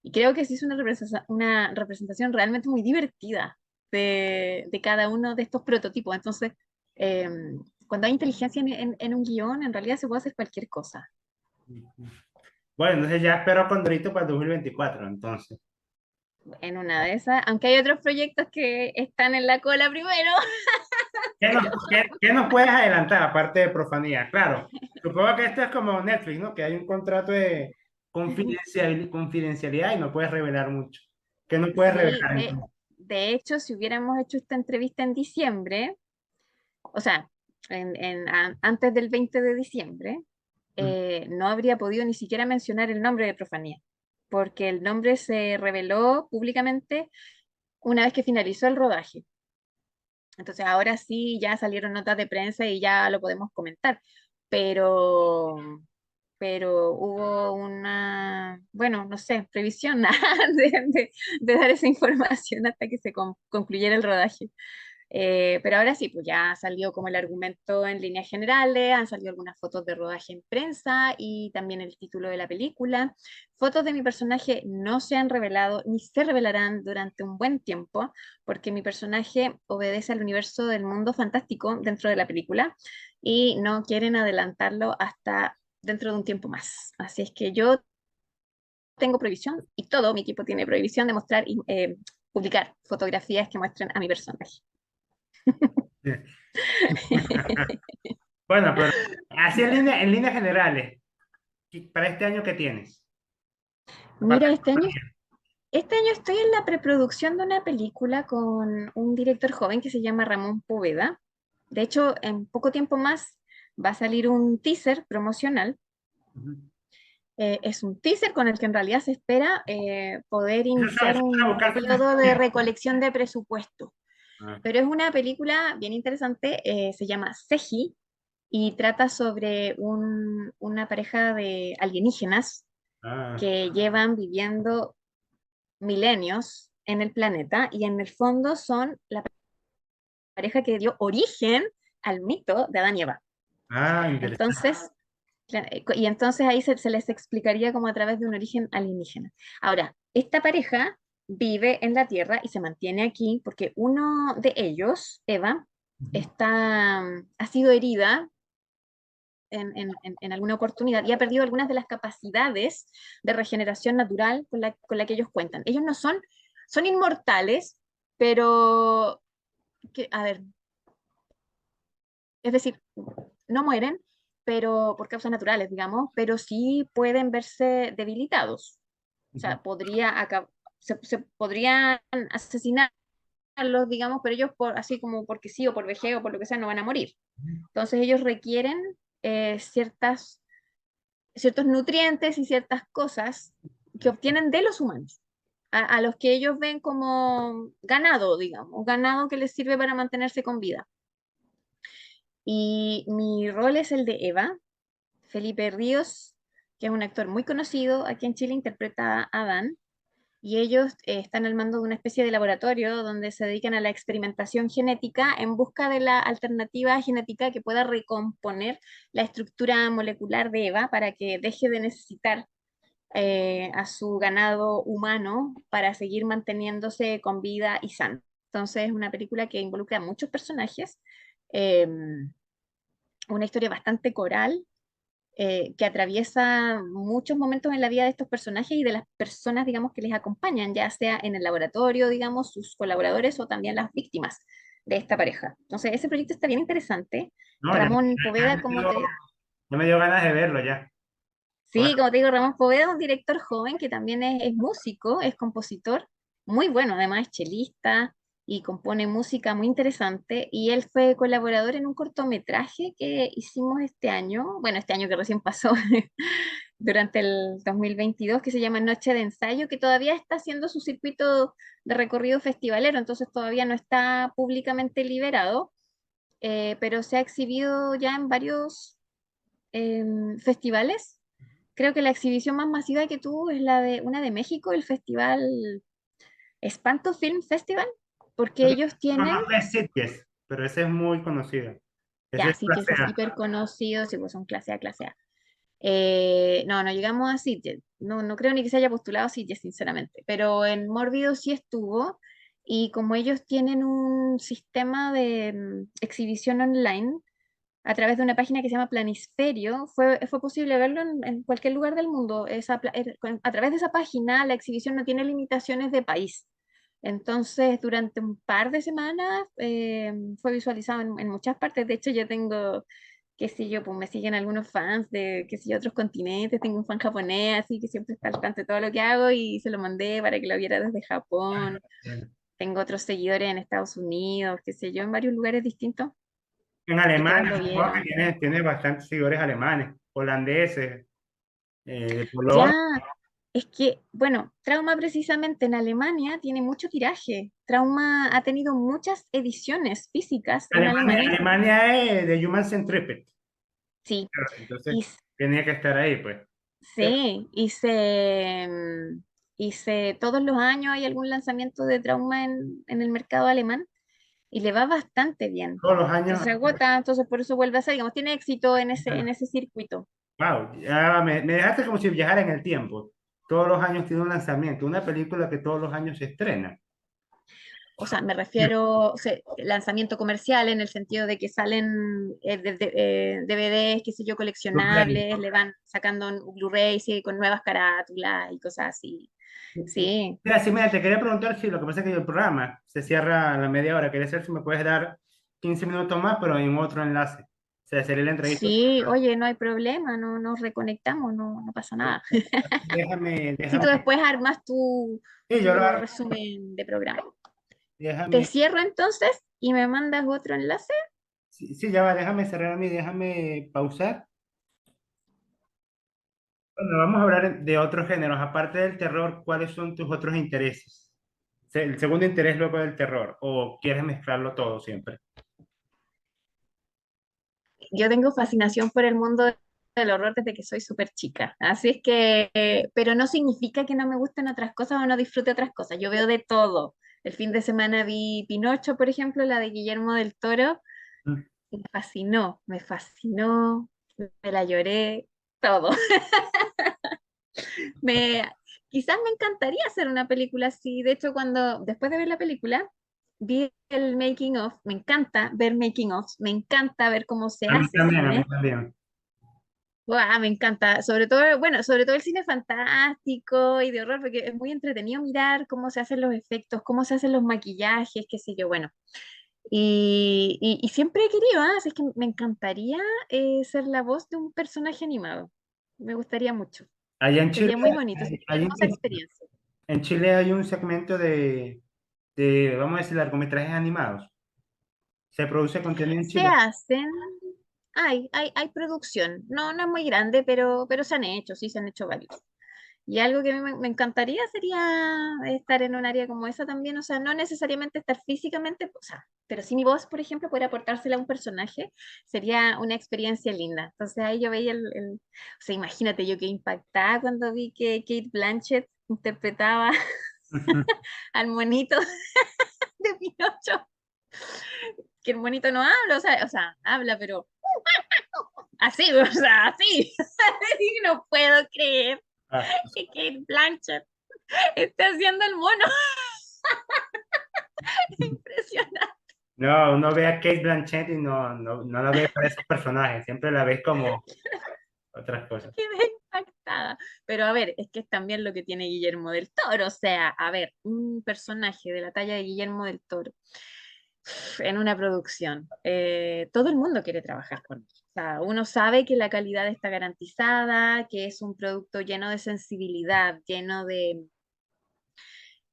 Y creo que sí es una representación realmente muy divertida de cada uno de estos prototipos. Entonces, eh, cuando hay inteligencia en un guión, en realidad se puede hacer cualquier cosa. Bueno, entonces ya espero Condorito para el 2024, entonces. En una de esas, aunque hay otros proyectos que están en la cola primero. ¿Qué nos puedes adelantar aparte de profanía? Claro, supongo que esto es como Netflix, ¿no? Que hay un contrato de confidencialidad y no puedes revelar mucho. ¿Qué no puedes Sí, revelar entonces? de hecho, si hubiéramos hecho esta entrevista en diciembre, o sea, antes del 20 de diciembre, Mm. no habría podido ni siquiera mencionar el nombre de Profanía, porque el nombre se reveló públicamente una vez que finalizó el rodaje. Entonces ahora sí ya salieron notas de prensa y ya lo podemos comentar, pero, pero hubo una, bueno, no sé, previsión de dar esa información hasta que se concluyera el rodaje. Pero ahora sí, pues ya salió como el argumento en líneas generales, han salido algunas fotos de rodaje en prensa y también el título de la película. Fotos de mi personaje no se han revelado ni se revelarán durante un buen tiempo, porque mi personaje obedece al universo del mundo fantástico dentro de la película y no quieren adelantarlo hasta dentro de un tiempo más. Así es que yo tengo prohibición y todo mi equipo tiene prohibición de mostrar y publicar fotografías que muestren a mi personaje. Bueno, pero así en líneas generales, para este año, ¿qué tienes? Aparte Mira, de compañía. este año estoy en la preproducción de una película con un director joven que se llama Ramón Poveda. De hecho, en poco tiempo más va a salir un teaser promocional. Ujú. Es un teaser con el que en realidad se espera poder iniciar Eso es a un buscar periodo de financiamiento. recolección de presupuesto. Ah, Pero es una película bien interesante, se llama Seji y trata sobre una pareja de alienígenas ah, que llevan viviendo milenios en el planeta y en el fondo son la pareja que dio origen al mito de Adán y Eva. interesante. Entonces, y entonces ahí se les explicaría como a través de un origen alienígena. Ahora, esta pareja vive en la Tierra y se mantiene aquí porque uno de ellos, Eva, Ujú, ha sido herida en alguna oportunidad y ha perdido algunas de las capacidades de regeneración natural con la que ellos cuentan. Ellos no son, son inmortales, pero, a ver, es decir, no mueren, pero por causas naturales, digamos, pero sí pueden verse debilitados. O ujú. sea, se podrían asesinarlos, digamos, pero ellos así como porque sí o por vejez o por lo que sea no van a morir. Entonces ellos requieren ciertos nutrientes y ciertas cosas que obtienen de los humanos, a los que ellos ven como ganado, digamos, ganado que les sirve para mantenerse con vida. Y mi rol es el de Eva. Felipe Ríos, que es un actor muy conocido aquí en Chile, interpreta a Adán. Y ellos están al mando de una especie de laboratorio donde se dedican a la experimentación genética en busca de la alternativa genética que pueda recomponer la estructura molecular de Eva para que deje de necesitar a su ganado humano para seguir manteniéndose con vida y sano. Entonces es una película que involucra a muchos personajes, eh, una historia bastante coral que atraviesa muchos momentos en la vida de estos personajes y de las personas, digamos, que les acompañan, ya sea en el laboratorio, digamos, sus colaboradores o también las víctimas de esta pareja. Entonces, ese proyecto está bien interesante. No, Ramón Poveda, ya me dio ganas de verlo ya. Ahora, sí, como te digo, Ramón Poveda es un director joven que también es músico, es compositor, muy bueno, además es chelista y compone música muy interesante. Y él fue colaborador en un cortometraje que hicimos este año, bueno, este año que recién pasó, durante el 2022, que se llama Noche de Ensayo, que todavía está haciendo su circuito de recorrido festivalero, entonces todavía no está públicamente liberado, pero se ha exhibido ya en varios festivales. Creo que la exhibición más masiva que tuvo es una de México, el festival Espanto Film Festival, porque ellos tienen, conozco es Sitges, pero ese es muy conocido. Ese ya, es sí que clase es A. hiper conocido, sí, pues son clase A, clase A. No, no llegamos a Sitges, no, no creo ni que se haya postulado a Sitges, sinceramente, pero en Mórbido sí estuvo, y como ellos tienen un sistema de exhibición online, a través de una página que se llama Planisferio, fue posible verlo en cualquier lugar del mundo. A través de esa página, la exhibición no tiene limitaciones de país. Entonces, durante un par de semanas fue visualizado en muchas partes. De hecho, yo tengo, qué sé yo, pues me siguen algunos fans de, qué sé yo, otros continentes. Tengo un fan japonés, así que siempre está al tanto de todo lo que hago y se lo mandé para que lo viera desde Japón. Tengo otros seguidores en Estados Unidos, qué sé yo, en varios lugares distintos En y todos Alemania, lo supongo que vieron. tiene bastantes seguidores alemanes, holandeses, de Ya, Polonia. es que, bueno, Trauma precisamente en Alemania tiene mucho tiraje. Trauma ha tenido muchas ediciones físicas en Alemania, Alemania. Alemania es de Human Centipede. Sí, Entonces, y tenía que estar ahí, pues. sí, todos los años hay algún lanzamiento de Trauma en el mercado alemán y le va bastante bien. Todos los Que años, se agota, entonces por eso vuelve a ser, digamos, tiene éxito en ese circuito. wow, ya me dejaste como si viajara en el tiempo. Todos los años tiene un lanzamiento, una película que todos los años se estrena. O sea, me refiero, o sea, lanzamiento comercial en el sentido de que salen DVDs, qué sé yo, Blu-ray. coleccionables, le van sacando un Blu-ray sí, con nuevas carátulas y cosas así. Sí, Mira, sí, mira, te quería preguntar si lo que pasa es que el programa se cierra a la media hora. Quería saber si me puedes dar 15 minutos más, pero en otro enlace. O sea, sería la entrevista. sí, oye, no hay problema, no nos reconectamos, no, no pasa nada. Si tú Déjame, después armas sí, yo lo tu hago. resumen de programa. Te Déjame, cierro entonces y me mandas otro enlace. sí, sí, ya va, déjame cerrar a mí, déjame pausar. Bueno, vamos a hablar de otros géneros. Aparte del terror, ¿cuáles son tus otros intereses? El segundo interés luego del terror, o quieres mezclarlo todo siempre. Yo tengo fascinación por el mundo del horror desde que soy súper chica. Así es que, pero no significa que no me gusten otras cosas o no disfrute otras cosas. Yo veo de todo. El fin de semana vi Pinocho, por ejemplo, la de Guillermo del Toro, Mm. y me fascinó, me la lloré, todo. Me, quizás me encantaría hacer una película así. De hecho, después de ver la película, vi el making of. Me encanta ver making of. Me encanta ver cómo se hace A mí cine. también. Guau, me encanta, sobre todo, bueno, sobre todo el cine fantástico y de horror, porque es muy entretenido mirar cómo se hacen los efectos, cómo se hacen los maquillajes, qué sé yo, bueno. Y siempre he querido, así es que me encantaría ser la voz de un personaje animado. Me gustaría mucho. Allá en Chile, Sería muy bonito, sería una hay un- hermosa experiencia. en Chile hay un segmento vamos a decir, largometrajes animados. Se produce contenido en Se Chile. hacen, hay producción, no es muy grande, pero se han hecho, sí, se han hecho varios. Y algo que a mí me encantaría sería estar en un área como esa también, o sea, no necesariamente estar físicamente, o sea, pero si mi voz, por ejemplo, pudiera aportársela a un personaje, sería una experiencia linda. Entonces ahí yo veía o sea, imagínate yo qué impactada cuando vi que Kate Blanchett interpretaba al monito de Pinocho, que el monito no habla, o sea, habla, pero así, o sea, así. Y no puedo creer Ah, que Kate Blanchett esté haciendo el mono. Impresionante, no, uno ve a Kate Blanchett y no la ve para esos personajes, siempre la ves como otras cosas. quedé impactada. Pero a ver, es que es también lo que tiene Guillermo del Toro. O sea, a ver, un personaje de la talla de Guillermo del Toro en una producción. Todo el mundo quiere trabajar con él. O sea, uno sabe que la calidad está garantizada, que es un producto lleno de sensibilidad, lleno de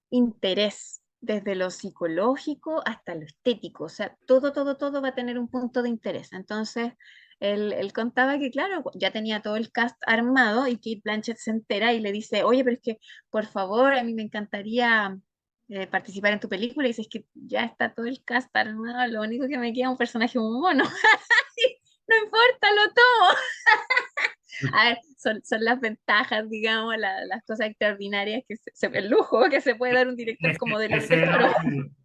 interés, desde lo psicológico hasta lo estético, o sea, todo va a tener un punto de interés. Entonces, él contaba que, claro, ya tenía todo el cast armado y Kate Blanchett se entera y le dice, oye, pero es que, por favor, a mí me encantaría participar en tu película, y dice, es que ya está todo el cast armado, lo único que me queda es un personaje muy mono. No importa, lo tomo. A ver, son las ventajas, digamos, las cosas extraordinarias el lujo que se puede dar un director como del Ser Toro.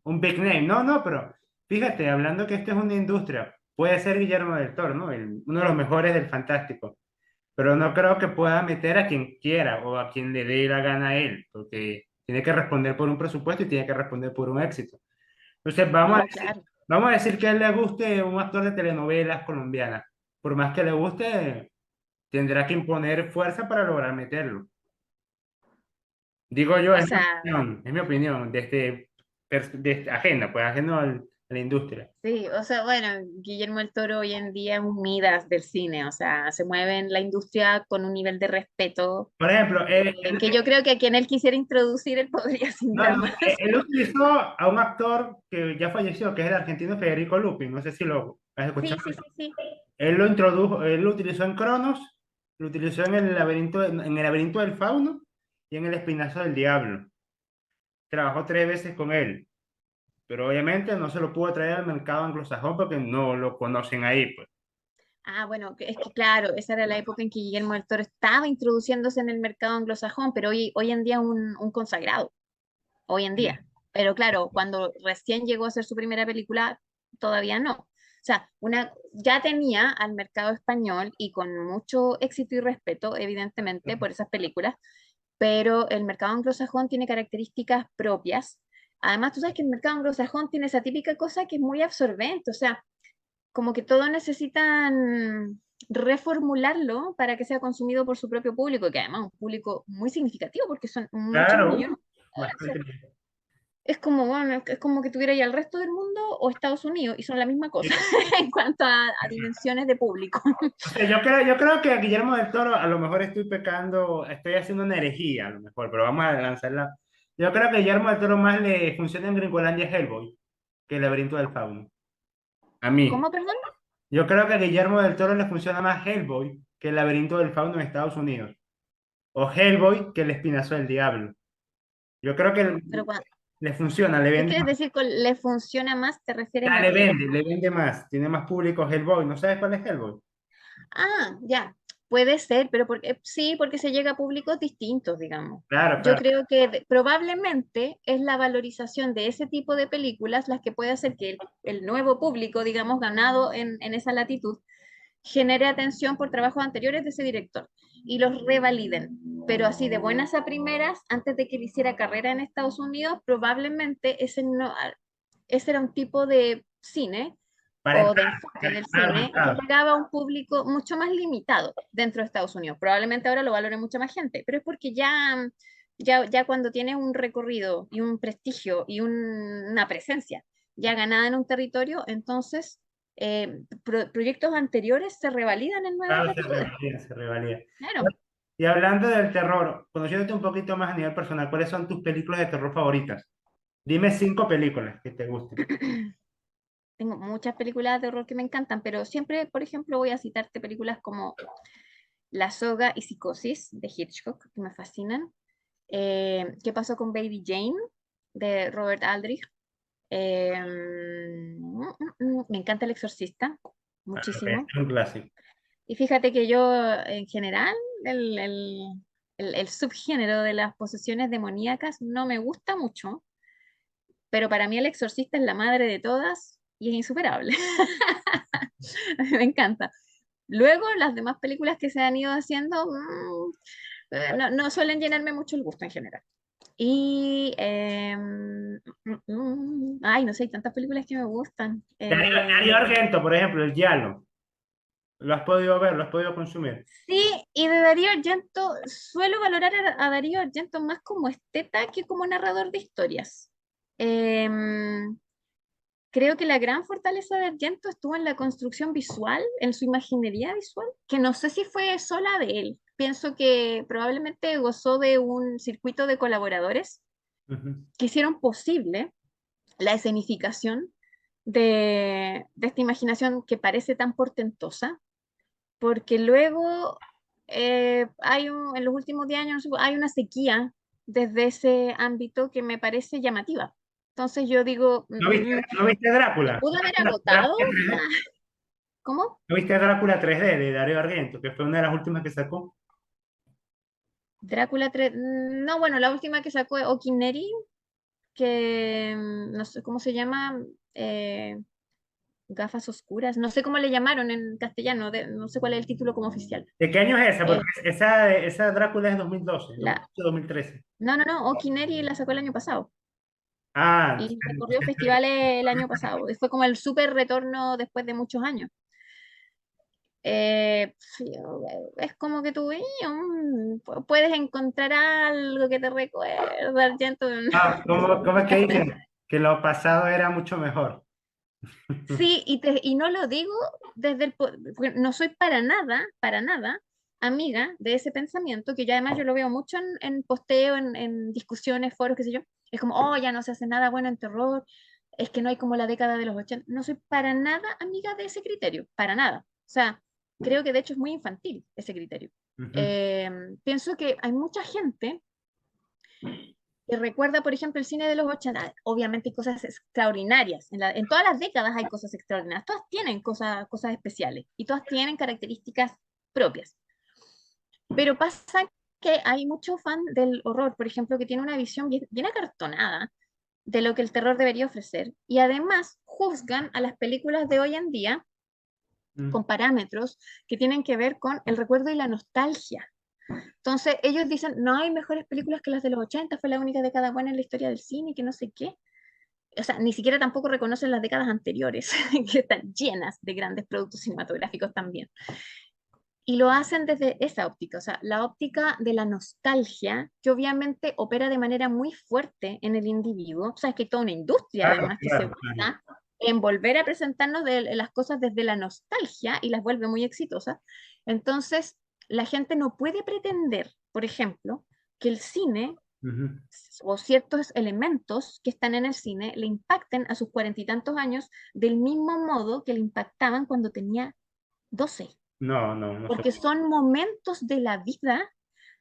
un big name. No, no, pero fíjate, hablando que esto es una industria, puede ser Guillermo del Toro, ¿no? Uno de los mejores del Fantástico, pero no creo que pueda meter a quien quiera o a quien le dé la gana a él, porque tiene que responder por un presupuesto y tiene que responder por un éxito. Entonces, Sí, claro. vamos a decir que a él le guste un actor de telenovelas colombianas. Por más que le guste, tendrá que imponer fuerza para lograr meterlo. Digo yo, O sea, es mi opinión, ajena, pues ajeno a la industria. sí, o sea, bueno, Guillermo el Toro hoy en día es un Midas del cine, o sea, se mueve en la industria con un nivel de respeto Por ejemplo, que yo creo que a quien él quisiera introducir, él podría sin no, no, dramas. él utilizó a un actor que ya falleció, que es el argentino Federico Lupi, no sé si lo has Sí, escuchado. sí, sí, sí. Él lo introdujo, él lo utilizó en Cronos, lo utilizó en el laberinto del fauno y en el espinazo del diablo. Trabajó 3 veces con él, pero obviamente no se lo pudo traer al mercado anglosajón porque no lo conocen ahí, pues. Ah, bueno, es que claro, esa era la época en que Guillermo del Toro estaba introduciéndose en el mercado anglosajón, pero hoy en día es un consagrado, hoy en día. Pero claro, cuando recién llegó a hacer su primera película, todavía no. O sea, ya tenía al mercado español y con mucho éxito y respeto, evidentemente, por esas películas, pero el mercado anglosajón tiene características propias. Además, tú sabes que el mercado anglosajón tiene esa típica cosa que es muy absorbente, o sea, como que todos necesitan reformularlo para que sea consumido por su propio público, que además es un público muy significativo porque son muchos Claro, millones. bastante. Es como, bueno, es como que tuviera ya el resto del mundo o Estados Unidos y son la misma cosa Sí. en cuanto a dimensiones de público. O sea, yo creo que a Guillermo del Toro a lo mejor estoy pecando, estoy haciendo una herejía a lo mejor, pero vamos a lanzarla. Yo creo que a Guillermo del Toro más le funciona en Gringolandia Hellboy que el laberinto del fauno. A mí. ¿Cómo, perdón? Yo creo que a Guillermo del Toro le funciona más Hellboy que el laberinto del fauno en Estados Unidos. O Hellboy que el espinazo del diablo. Yo creo que Pero le funciona, le ¿qué vende quieres más. decir con le funciona más? ¿Te refieres Ya, a qué? le vende más. Tiene más público Hellboy. ¿No sabes cuál es Hellboy? Ah, ya, puede ser, pero sí, porque se llega a públicos distintos, digamos. Claro, Yo claro. creo que probablemente es la valorización de ese tipo de películas las que puede hacer que el nuevo público, digamos, ganado en esa latitud, genere atención por trabajos anteriores de ese director. y los revaliden. Pero así de buenas a primeras, antes de que él hiciera carrera en Estados Unidos, probablemente ese era un tipo de cine Para o de entrar enfoque del a los cine que mercados. llegaba a un público mucho más limitado dentro de Estados Unidos. Probablemente ahora lo valore mucha más gente, pero es porque ya cuando tienes un recorrido y un prestigio y una presencia ya ganada en un territorio, entonces proyectos anteriores se revalidan en nuevas Claro, latitudes. se revalida. Claro. Y hablando del terror, conociéndote un poquito más a nivel personal, ¿cuáles son tus películas de terror favoritas? Dime 5 películas que te gusten. Tengo muchas películas de horror que me encantan, pero siempre, por ejemplo, voy a citarte películas como La Soga y Psicosis de Hitchcock, que me fascinan. ¿Qué pasó con Baby Jane? De Robert Aldrich. Me encanta El Exorcista, Ah, ok, es muchísimo. un clásico. Y fíjate que yo, en general, el, el, el subgénero de las posesiones demoníacas no me gusta mucho, pero para mí El Exorcista es la madre de todas y es insuperable. Me encanta. Luego, las demás películas que se han ido haciendo no suelen llenarme mucho el gusto en general. Y, ay, no sé, hay tantas películas que me gustan. Darío Argento, por ejemplo, El Giallo. ¿Lo has podido ver? ¿Lo has podido consumir? Sí, y de Darío Argento, suelo valorar a Darío Argento más como esteta que como narrador de historias. Em, Creo que la gran fortaleza de Argento estuvo en la construcción visual, en su imaginería visual, que no sé si fue sola de él. Pienso que probablemente gozó de un circuito de colaboradores Ujú. que hicieron posible la escenificación de esta imaginación que parece tan portentosa, porque luego en los últimos 10 años hay una sequía desde ese ámbito que me parece llamativa. Entonces yo digo, ¿No viste ¿se Drácula? pudo haber Drácula agotado? 3D. ¿Cómo? ¿No viste Drácula 3D de Darío Argento, que fue una de las últimas que sacó? Drácula 3, no, bueno, la última que sacó es Okineri, que no sé cómo se llama, eh, gafas oscuras, no sé cómo le llamaron en castellano, no sé cuál es el título como oficial. ¿De qué año es esa? Eh, Porque esa Drácula es 2012, la, 2008, 2013. no, Okineri la sacó el año pasado Ah, y recorrió festivales el año pasado. Y fue como el súper retorno después de muchos años. Sí, es como que tú puedes encontrar algo que te recuerda, Argento. ¿cómo es que dicen? Que lo pasado era mucho mejor. Sí, y no lo digo porque no soy para nada amiga de ese pensamiento, que ya además yo lo veo mucho en posteo, en discusiones, foros, qué sé yo. Es como, oh, ya no se hace nada bueno en terror, es que no hay como la década de los 80. No soy para nada amiga de ese criterio, para nada. O sea, creo que de hecho es muy infantil ese criterio. Ujú. Pienso que hay mucha gente que recuerda, por ejemplo, el cine de los 80, obviamente hay cosas extraordinarias. En todas las décadas hay cosas extraordinarias. Todas tienen cosas especiales y todas tienen características propias. Pero pasa que hay mucho fan del horror, por ejemplo, que tiene una visión bien acartonada de lo que el terror debería ofrecer. Y además juzgan a las películas de hoy en día Mm. con parámetros que tienen que ver con el recuerdo y la nostalgia. Entonces, ellos dicen, no hay mejores películas que las de los 80, fue la única década buena en la historia del cine, que no sé qué. O sea, ni siquiera tampoco reconocen las décadas anteriores, que están llenas de grandes productos cinematográficos también. Y lo hacen desde esa óptica, o sea, la óptica de la nostalgia, que obviamente opera de manera muy fuerte en el individuo. O sea, es que hay toda una industria Claro, además que se claro, claro. basa en volver a presentarnos las cosas desde la nostalgia y las vuelve muy exitosas. Entonces, la gente no puede pretender, por ejemplo, que el cine Ujú. o ciertos elementos que están en el cine le impacten a sus 40 y tantos años del mismo modo que le impactaban cuando tenía 12, No, no, no sé. porque son momentos de la vida,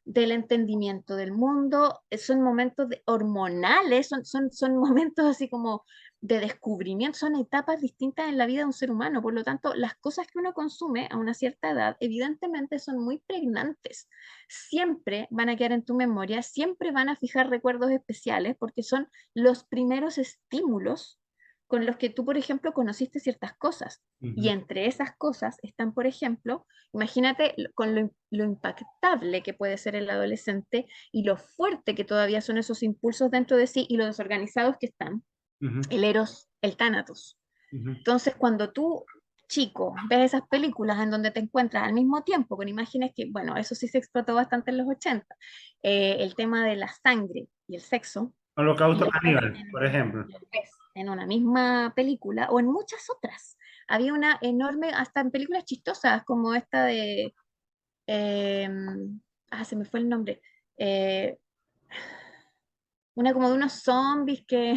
del entendimiento del mundo, son momentos hormonales, son momentos así como de descubrimiento, son etapas distintas en la vida de un ser humano. Por lo tanto, las cosas que uno consume a una cierta edad, evidentemente son muy pregnantes. Siempre van a quedar en tu memoria, siempre van a fijar recuerdos especiales, porque son los primeros estímulos con los que tú, por ejemplo, conociste ciertas cosas. Y Ujú, entre esas cosas están, por ejemplo, imagínate con lo impactable que puede ser el adolescente y lo fuerte que todavía son esos impulsos dentro de sí y lo desorganizados que están, ujú, el Eros, el Tánatos. ujú. Entonces, cuando tú, chico, ves esas películas en donde te encuentras al mismo tiempo con imágenes que, bueno, eso sí se explotó bastante en los 80, el tema de la sangre y el sexo, y Holocausto los ves Caníbal, por ejemplo. los ves en una misma película o en muchas otras. Había una enorme, hasta en películas chistosas como esta de, eh, se me fue el nombre, eh, una como de unos zombies que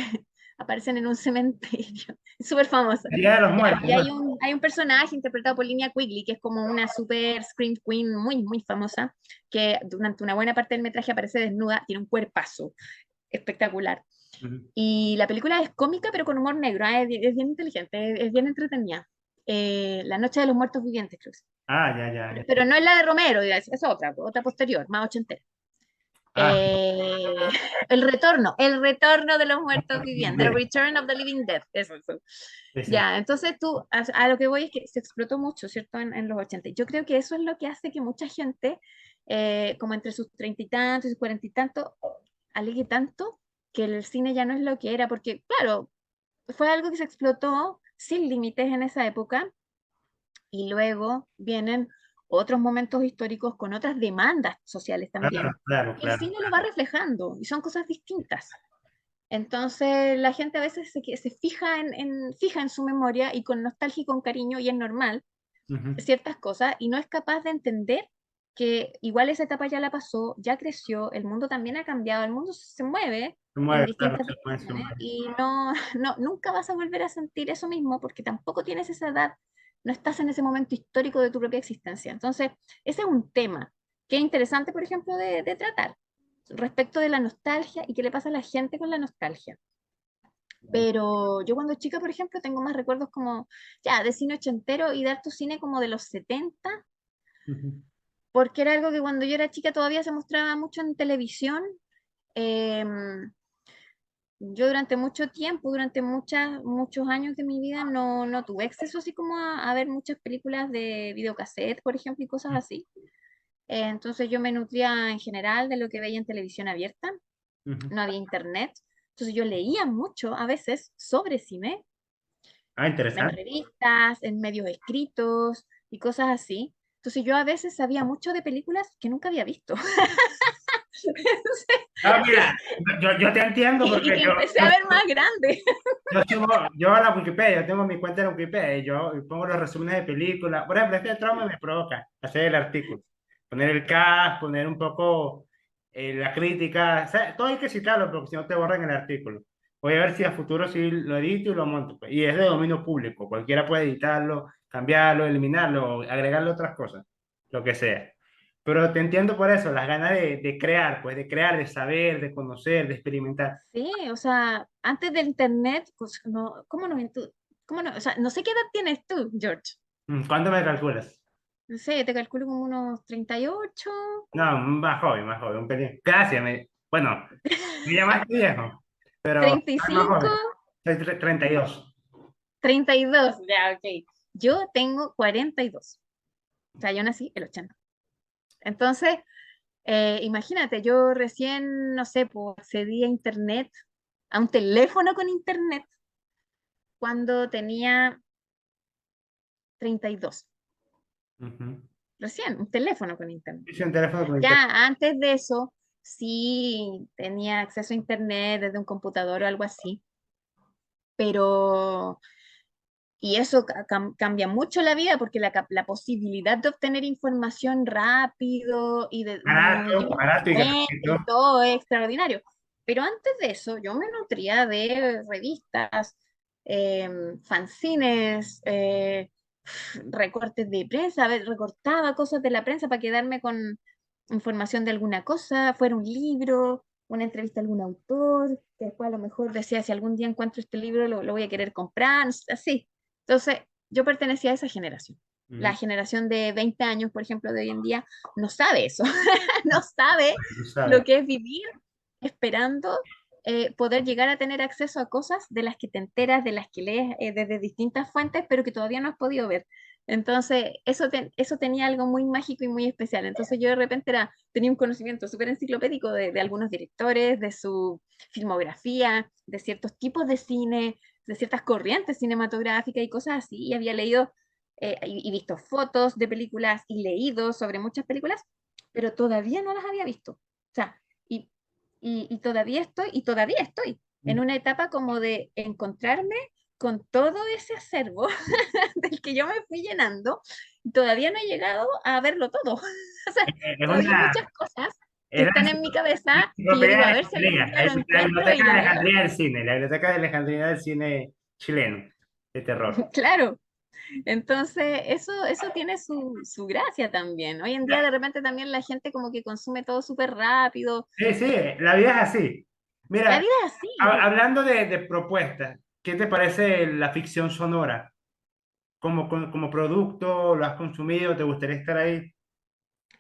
aparecen en un cementerio, es súper famosa. El Día de los Ya, Muertos, y ¿no? hay un personaje interpretado por Linnea Quigley, que es como una super scream queen muy, muy famosa, que durante una buena parte del metraje aparece desnuda, tiene un cuerpazo espectacular. Ujú. Y la película es cómica, pero con humor negro, es bien inteligente, es bien entretenida. La Noche de los Muertos Vivientes, creo que es. Ah, ya, ya, ya. Pero no es la de Romero, es otra, otra posterior, más ochentera. Ah, Eh, el retorno de los muertos vivientes, The Return of the Living Dead, eso. sí, sí. Ya, entonces tú, a lo que voy es que se explotó mucho, ¿cierto? En los 80. Yo creo que eso es lo que hace que mucha gente, como entre sus treinta y tantos y sus cuarenta y tantos, alegue tanto que el cine ya no es lo que era, porque claro, fue algo que se explotó sin límites en esa época y luego vienen otros momentos históricos con otras demandas sociales Claro, también. claro, El claro. cine lo va reflejando y son cosas distintas. Entonces la gente a veces se fija fija en su memoria y con nostalgia y con cariño, y es normal, Ujú. ciertas cosas y no es capaz de entender que igual esa etapa ya la pasó, ya creció, el mundo también ha cambiado, el mundo se mueve Se en mueve, claro, distintas se mueve, se direcciones mueve. y no, no, nunca vas a volver a sentir eso mismo porque tampoco tienes esa edad, no estás en ese momento histórico de tu propia existencia. Entonces, ese es un tema que es interesante, por ejemplo, de tratar respecto de la nostalgia y qué le pasa a la gente con la nostalgia. Pero yo cuando chica, por ejemplo, tengo más recuerdos como ya de cine ochentero y de harto cine como de los 70, Ujú. porque era algo que cuando yo era chica todavía se mostraba mucho en televisión. Em, yo durante mucho tiempo, durante muchos años de mi vida, no tuve acceso así como a ver muchas películas de videocassette, por ejemplo, y cosas así. Entonces yo me nutría en general de lo que veía en televisión abierta, Ujú. no había internet. Entonces yo leía mucho a veces sobre cine Ah, en interesante. revistas, en medios escritos y cosas así. Entonces yo a veces sabía mucho de películas que nunca había visto. Ah, mira, yo te entiendo Y porque que empecé a ver más grande. yo a la Wikipedia, yo tengo mi cuenta de Wikipedia y yo pongo los resúmenes de películas. Por ejemplo, este trauma me provoca hacer el artículo, poner el cast, poner un poco la crítica, o sea, todo hay que citarlo porque si no te borran el artículo. Voy a ver si a futuro sí lo edito y lo monto, pues. Y es de dominio público, cualquiera puede editarlo, cambiarlo, eliminarlo, agregarle otras cosas, lo que sea. Pero te entiendo por eso, las ganas de crear, pues de crear, de saber, de conocer, de experimentar. Sí, o sea, antes del internet, pues no, ¿cómo no? ¿Cómo no? O sea, no sé qué edad tienes tú, George. ¿Cuánto me calculas? No sé, te calculo como unos 38, No, más joven, un pelín. Gracias, bueno, me llamaste viejo, pero soy más 35, joven. Soy 32. 32, ya, ok. Yo tengo 42. O sea, yo nací el 80. Entonces, imagínate, yo recién, no sé, pues, accedí a internet, a un teléfono con internet, cuando tenía 32. Ujú. Recién, un teléfono con internet. Hice un teléfono con internet. Ya antes de eso, sí tenía acceso a internet desde un computador o algo así, pero y eso cambia mucho la vida porque la posibilidad de obtener información rápido y de muy Barato y gratuito. y todo es extraordinario. Pero antes de eso, yo me nutría de revistas, fanzines, recortes de prensa, a ver, recortaba cosas de la prensa para quedarme con información de alguna cosa, fuera un libro, una entrevista a algún autor, que después a lo mejor decía, si algún día encuentro este libro, lo voy a querer comprar, no sé, así. Entonces, yo pertenecía a esa generación. La Ujú. generación de 20 años, por ejemplo, de hoy en día, no sabe eso, no sabe Tú lo sabes. que es vivir esperando. poder llegar a tener acceso a cosas de las que te enteras, de las que lees desde distintas fuentes, pero que todavía no has podido ver. Entonces, eso tenía algo muy mágico y muy especial. Entonces, yo de repente tenía un conocimiento súper enciclopédico de algunos directores, de su filmografía, de ciertos tipos de cine, de ciertas corrientes cinematográficas y cosas así. Y había leído y visto fotos de películas y leído sobre muchas películas, pero todavía no las había visto. O sea, y y todavía estoy en una etapa como de encontrarme con todo ese acervo del que yo me fui llenando, y todavía no he llegado a verlo todo. O sea, Es todavía hay una, muchas cosas que es la están en mi cabeza que yo enciclopedia digo, de a ver si algún Alejandría, día lo la encuentro y biblioteca de lo veo. Alejandría del cine, la biblioteca de Alejandría del cine chileno, de terror. Claro. Entonces, eso tiene su gracia también. Hoy en día, de repente, también la gente como que consume todo súper rápido. Sí, sí, la vida es así. La Mira, vida es así. hablando de propuestas, ¿qué te parece la ficción sonora? Como producto, ¿lo has consumido? ¿Te gustaría estar ahí?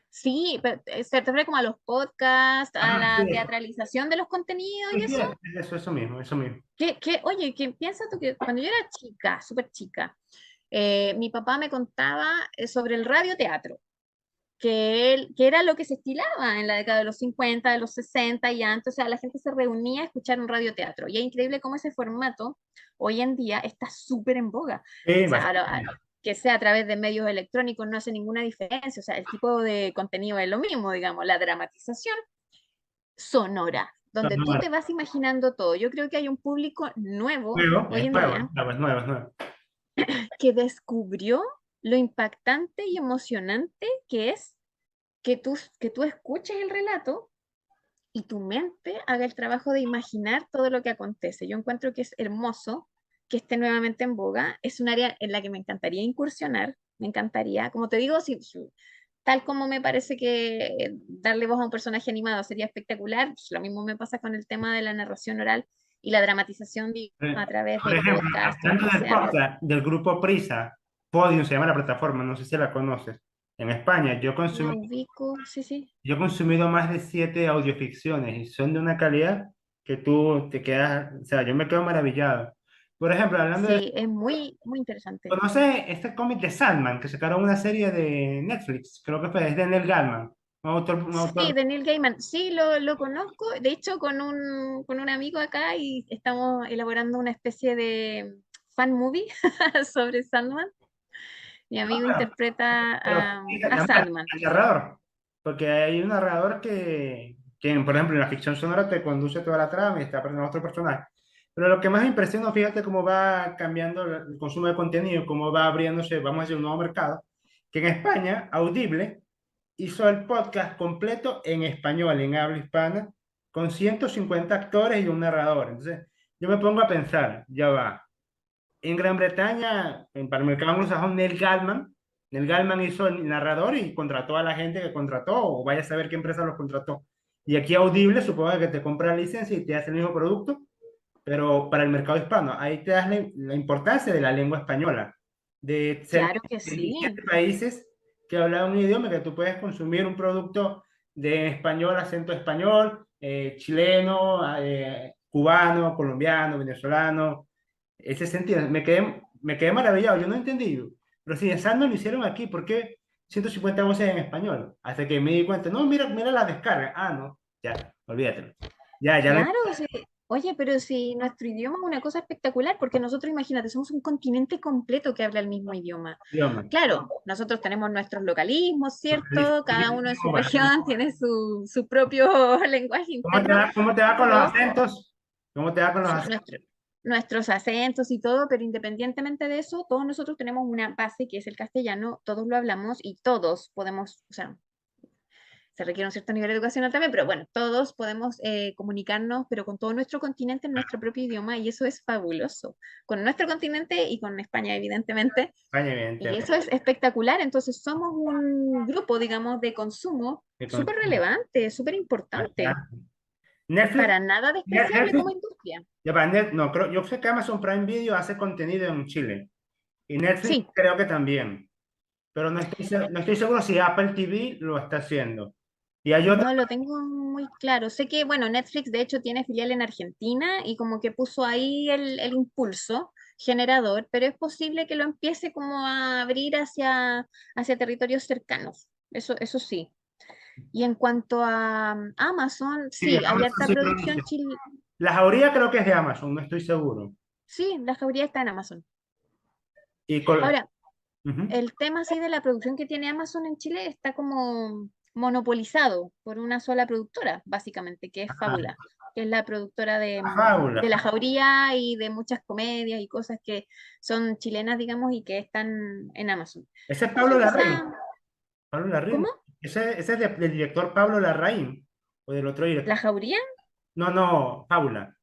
Sí, pero, se refiere como a los podcasts, a Ajá, sí, la teatralización de los contenidos y sí, sí, eso. eso mismo, eso mismo. Oye, que piensa tú que cuando yo era chica, súper chica, mi papá me contaba sobre el radioteatro, que era lo que se estilaba en la década de los 50, de los 60 y antes. O sea, la gente se reunía a escuchar un radioteatro. Y es increíble cómo ese formato hoy en día está súper en boga. Sí, O sea, bastante. que sea a través de medios electrónicos no hace ninguna diferencia. O sea, el tipo de contenido es lo mismo, digamos, la dramatización sonora, donde tú Sonora. te vas imaginando todo. Yo creo que hay un público nuevo Nuevo, hoy es en nuevo, día es nuevo, es nuevo. que descubrió lo impactante y emocionante que es que tú escuches el relato y tu mente haga el trabajo de imaginar todo lo que acontece. Yo encuentro que es hermoso que esté nuevamente en boga. Es un área en la que me encantaría incursionar, me encantaría, como te digo, tal como me parece que darle voz a un personaje animado sería espectacular, pues lo mismo me pasa con el tema de la narración oral y la dramatización a través Por de ejemplo, podcast o lo hablando que del sea. podcast del grupo Prisa, Podium se llama la plataforma, no sé si la conoces. En España, La ubico, sí, sí. yo he consumido más de 7 audioficciones y son de una calidad que tú te quedas, o sea, yo me quedo maravillado. Por ejemplo, hablando de, Sí, es muy, muy interesante. ¿conoces este cómic de Sandman que sacaron una serie de Netflix? Creo que fue, es de Neil Gaiman, un Sí, autor, de Neil Gaiman, sí, lo conozco, de hecho con un amigo acá y estamos elaborando una especie de fan movie sobre Sandman. Mi amigo interpreta pero a fíjate, Sandman. el narrador, porque hay un narrador que, por ejemplo, en la ficción sonora te conduce toda la trama y está presentando a otro personaje. Pero lo que más me impresiona, fíjate cómo va cambiando el consumo de contenido, cómo va abriéndose, vamos a decir, un nuevo mercado, que en España, Audible hizo el podcast completo en español, en habla hispana, con 150 actores y un narrador. Entonces, yo me pongo a pensar, ya va. En Gran Bretaña, para el mercado anglosajón, Neil Gaiman hizo el narrador y contrató a la gente que contrató, o vaya a saber qué empresa los contrató. Y aquí Audible, supongo que te compra la licencia y te hace el mismo producto, pero para el mercado hispano. Ahí te das la importancia de la lengua española, de ser Claro que de sí. 17 países que hablan un idioma, que tú puedes consumir un producto de español, acento español, chileno, cubano, colombiano, venezolano, ese sentido. Me quedé maravillado, yo no entendí. Pero si en Sandman lo hicieron aquí, ¿por qué 150 voces en español? Hasta que me di cuenta, no, mira, mira la descarga. Ah, no, ya, olvídate. Ya lo Claro, sí. Oye, pero si nuestro idioma es una cosa espectacular, porque nosotros, imagínate, somos un continente completo que habla el mismo idioma. idioma. Claro, nosotros tenemos nuestros localismos, ¿cierto? Cada uno en su Bastante. región tiene su propio lenguaje interno, Cómo te va con los pero acentos? ¿Cómo te va con los sí, acentos? nuestros acentos y todo, pero independientemente de eso, todos nosotros tenemos una base que es el castellano, todos lo hablamos y todos podemos, o sea, se requiere un cierto nivel de educación también, pero bueno, todos podemos comunicarnos, pero con todo nuestro continente en nuestro propio idioma y eso es fabuloso. Con nuestro continente y con España, evidentemente, España, bien, y eso es espectacular. Entonces somos un grupo, digamos, de consumo de súper consumo. relevante, súper importante, Bastante. Netflix, para nada despreciable Netflix, como industria. no, creo, yo sé que Amazon Prime Video hace contenido en Chile y Netflix Sí, creo que también, pero no estoy seguro si Apple TV lo está haciendo. Y hay otra, No lo tengo muy claro. Sé que, bueno, Netflix de hecho tiene filial en Argentina y como que puso ahí el impulso generador, pero es posible que lo empiece como a abrir hacia territorios cercanos. Eso sí. Y en cuanto a Amazon, sí, sí, hay Amazon harta sí producción produce. chil. La jauría creo que es de Amazon, no estoy seguro. Sí, la jauría está en Amazon. Y con, Ahora, ujú. el tema así de la producción que tiene Amazon en Chile está como monopolizado por una sola productora, básicamente, que es Ah, Fábula, que es la productora la fábula. de La Jauría y de muchas comedias y cosas que son chilenas, digamos, y que están en Amazon. Ese es Pablo Entonces, Larraín. quizá, Pablo ¿cómo? Larraín. Ese es del director Pablo Larraín. O del otro ¿La director. Jauría? No, no, Fábula.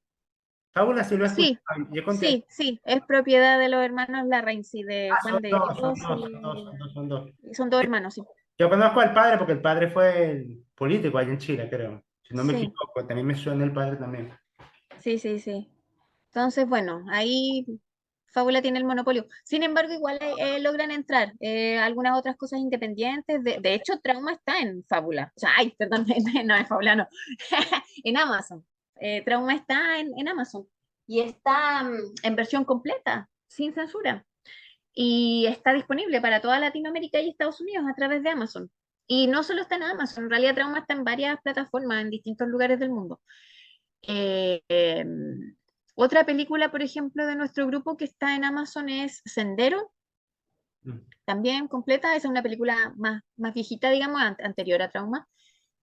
Fábula sí lo he escuchado. Sí, Yo conté. sí, sí, es propiedad de los hermanos Larraín, sí, de Ah, Juan de son Dios dos, son dos, son dos, son dos. y son dos hermanos, sí. Yo conozco al padre porque el padre fue el político allá en Chile, creo. Si no me Sí, equivoco, también me suena el padre también. sí, sí, sí. Entonces, bueno, ahí Fábula tiene el monopolio. Sin embargo, igual logran entrar algunas otras cosas independientes. De hecho, Trauma está en Fábula. O sea, ay, perdón, no es Fábula, no. En Amazon. Trauma está en Amazon. Y está en versión completa, sin censura. Y está disponible para toda Latinoamérica y Estados Unidos a través de Amazon. Y no solo está en Amazon, en realidad Trauma está en varias plataformas en distintos lugares del mundo. Eh, otra película, por ejemplo, de nuestro grupo que está en Amazon es Sendero, Mm. también completa. Esa es una película más viejita, digamos, anterior a Trauma.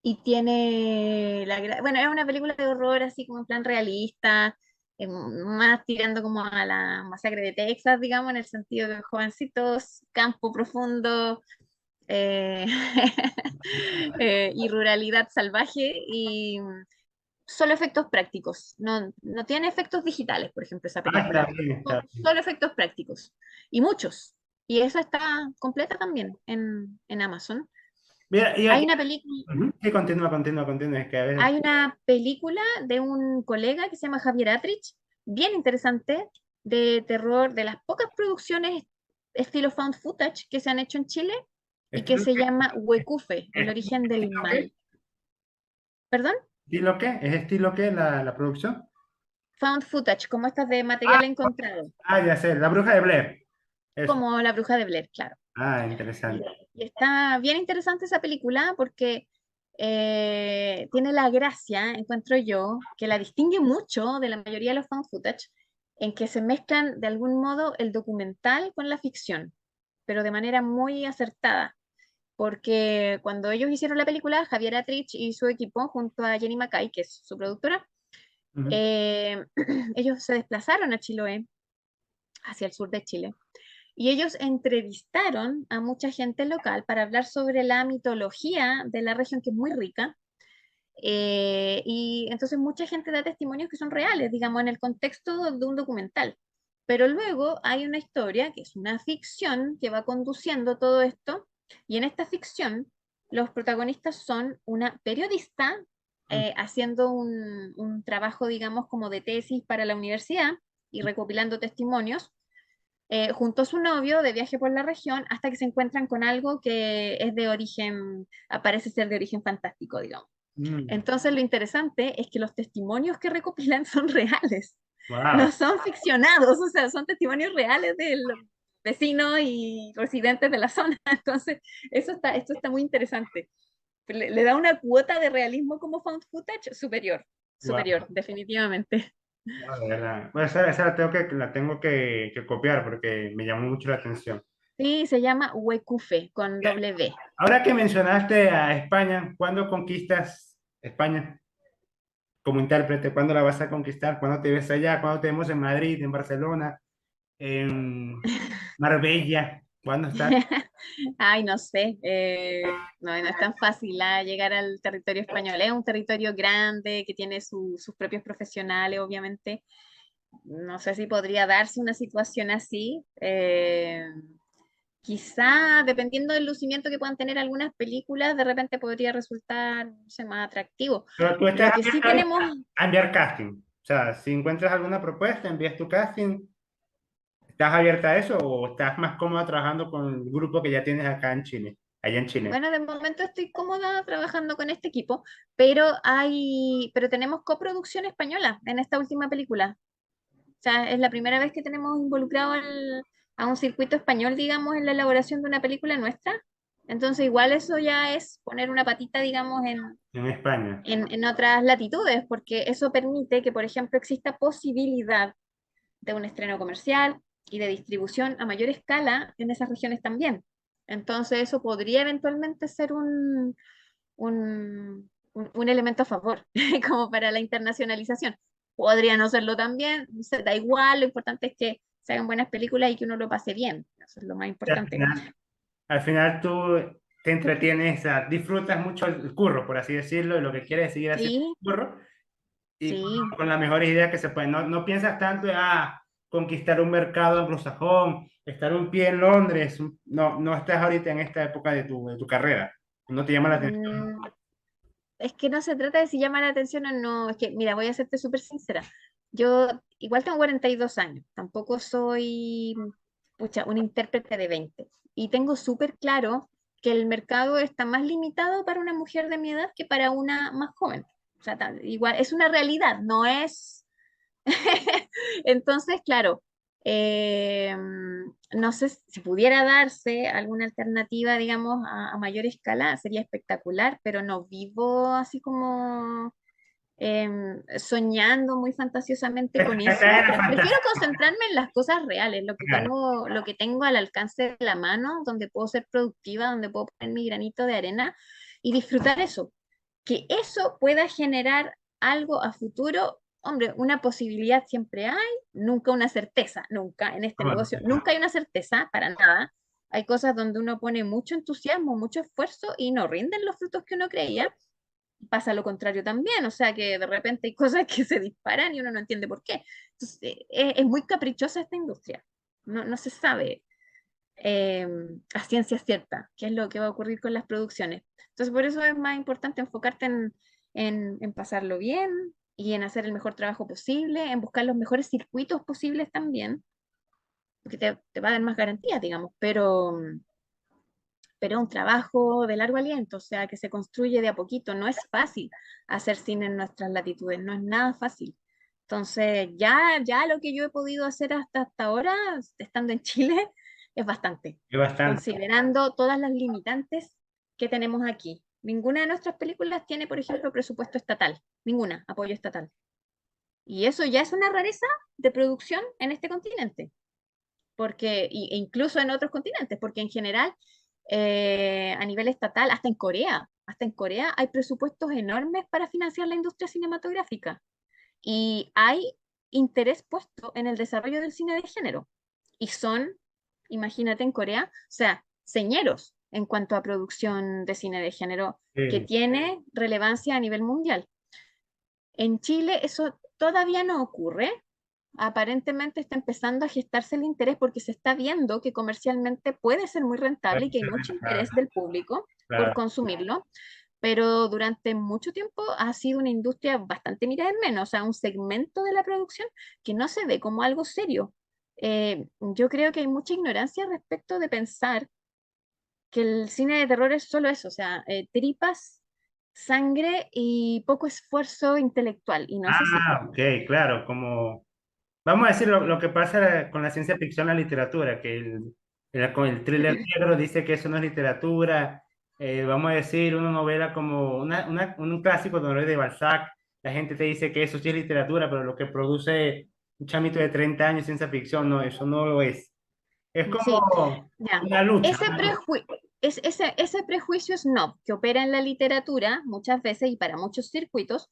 Y tiene bueno, es una película de horror así como en plan realista, más tirando como a la masacre de Texas, digamos, en el sentido de jovencitos, campo profundo, eh, y ruralidad salvaje. Y solo efectos prácticos, no tiene efectos digitales, por ejemplo, esa Ah, está película. bien, está bien. Solo efectos prácticos. Y muchos. Y esa está completa también en Amazon. Mira, Hay una película, ujú. Sí, continúa, continúa, continúa. Es que a veces. hay una película de un colega que se llama Javier Atrich, bien interesante, de terror, de las pocas producciones estilo found footage que se han hecho en Chile y que ¿Estilo se qué? llama Huecufe, el origen del ¿Estilo qué? mal. ¿Perdón? ¿Estilo qué? ¿Es estilo qué la producción? Found footage, como estas de Ah, material encontrado. ya sé, La Bruja de Blair. Eso. Como La Bruja de Blair, claro. Ah, Y, interesante. y está bien interesante esa película porque tiene la gracia, encuentro yo, que la distingue mucho de la mayoría de los found footage, en que se mezclan de algún modo el documental con la ficción, pero de manera muy acertada. Porque cuando ellos hicieron la película, Javier Atrich y su equipo, junto a Jenny Mackay, que es su productora, Ujú. eh, ellos se desplazaron a Chiloé, hacia el sur de Chile. Y ellos entrevistaron a mucha gente local para hablar sobre la mitología de la región, que es muy rica. Y entonces mucha gente da testimonios que son reales, digamos, en el contexto de un documental. Pero luego hay una historia que es una ficción que va conduciendo todo esto. Y en esta ficción, los protagonistas son una periodista haciendo un trabajo, digamos, como de tesis para la universidad y recopilando testimonios junto a su novio de viaje por la región hasta que se encuentran con algo que es de origen, parece ser de origen fantástico, digamos. Mm. Entonces lo interesante es que los testimonios que recopilan son reales, no Wow. son ficcionados, o sea, son testimonios reales de los vecinos y residentes de la zona. Entonces, esto está muy interesante. Le da una cuota de realismo como found footage superior, Wow. superior, definitivamente. No, de verdad. Bueno, esa la tengo que copiar porque me llamó mucho la atención. Sí, se llama Huecufe con doble V. Ahora que mencionaste a España, ¿cuándo conquistas España como intérprete? ¿Cuándo la vas a conquistar? ¿Cuándo te ves allá? ¿Cuándo te vemos en Madrid, en Barcelona, en Marbella? ¿Cuándo estás? Ay, no sé, no es tan fácil llegar al territorio español. Es un territorio grande que tiene sus propios profesionales, obviamente. No sé si podría darse una situación así. Quizá, dependiendo del lucimiento que puedan tener algunas películas, de repente podría resultar, no sé, más atractivo. Pero tú estás Lo que sí abierta tenemos. a enviar casting. O sea, si encuentras alguna propuesta, envías tu casting. ¿Estás abierta a eso o estás más cómoda trabajando con el grupo que ya tienes acá en Chile? allá en Chile. Bueno, de momento estoy cómoda trabajando con este equipo, pero tenemos coproducción española en esta última película. O sea, es la primera vez que tenemos involucrado a un circuito español, digamos, en la elaboración de una película nuestra. Entonces, igual eso ya es poner una patita, digamos, En España. en otras latitudes, porque eso permite que, por ejemplo, exista posibilidad de un estreno comercial y de distribución a mayor escala en esas regiones también. Entonces, eso podría eventualmente ser un elemento a favor, como para la internacionalización. Podría no serlo también, se da igual, lo importante es que se hagan buenas películas y que uno lo pase bien, eso es lo más Y importante. al final tú te entretienes, o sea, disfrutas mucho el curro, por así decirlo, y lo que quieres es seguir haciendo Sí, el curro y sí. con las mejores ideas que se pueden. No, no piensas tanto en conquistar un mercado anglosajón, estar un pie en Londres. No, no estás ahorita en esta época de tu carrera. No te llama la atención. Mm, es que no se trata de si llama la atención o no, es que, mira, voy a serte súper sincera. Yo igual tengo 42 años, tampoco soy, pucha, un intérprete de 20. Y tengo súper claro que el mercado está más limitado para una mujer de mi edad que para una más joven. O sea, igual, es una realidad, no es... Entonces, claro, eh, no sé si pudiera darse alguna alternativa, digamos, a mayor escala, sería espectacular, pero no vivo así como soñando muy fantasiosamente con Esta eso. es la Prefiero fantasía. concentrarme en las cosas reales, Claro. lo que tengo al alcance de la mano, donde puedo ser productiva, donde puedo poner mi granito de arena y disfrutar eso. Que eso pueda generar algo a futuro, hombre, una posibilidad siempre hay, nunca una certeza, nunca en este Bueno, negocio, nunca hay una certeza para nada. Hay cosas donde uno pone mucho entusiasmo, mucho esfuerzo y no rinden los frutos que uno creía. Pasa lo contrario también, o sea que de repente hay cosas que se disparan y uno no entiende por qué. Entonces, es muy caprichosa esta industria. No, no se sabe eh, a ciencia cierta qué es lo que va a ocurrir con las producciones. Entonces, por eso es más importante enfocarte en pasarlo bien y en hacer el mejor trabajo posible, en buscar los mejores circuitos posibles también, porque te va a dar más garantías, digamos, pero es un trabajo de largo aliento, o sea, que se construye de a poquito. No es fácil hacer cine en nuestras latitudes, no es nada fácil. Entonces, ya lo que yo he podido hacer hasta ahora, estando en Chile, es bastante, es bastante. considerando todas las limitantes que tenemos aquí. Ninguna de nuestras películas tiene, por ejemplo, presupuesto estatal, ninguna, apoyo estatal. Y eso ya es una rareza de producción en este continente porque, e incluso en otros continentes, porque en general, a nivel estatal, hasta en Corea hay presupuestos enormes para financiar la industria cinematográfica y hay interés puesto en el desarrollo del cine de género. Y son, imagínate en Corea, o sea, señeros en cuanto a producción de cine de género que Sí. tiene relevancia a nivel mundial. En Chile eso todavía no ocurre. Aparentemente está empezando a gestarse el interés porque se está viendo que comercialmente puede ser muy rentable y que hay mucho interés del público por Claro. consumirlo, pero durante mucho tiempo ha sido una industria bastante mirada en menos, o sea, un segmento de la producción que no se ve como algo serio. Yo creo que hay mucha ignorancia respecto de pensar que el cine de terror es solo eso, o sea, tripas, sangre y poco esfuerzo intelectual, y no es así. Ok, claro, como vamos a decir lo que pasa con la ciencia ficción, la literatura, que con el thriller negro dice que eso no es literatura. Vamos a decir una novela como un clásico de Balzac, la gente te dice que eso sí es literatura, pero lo que produce un chamito de 30 años ciencia ficción, no, eso no lo es. Es Sí, como ya. una lucha, Ese, una lucha. ese prejuicio snob que opera en la literatura muchas veces y para muchos circuitos,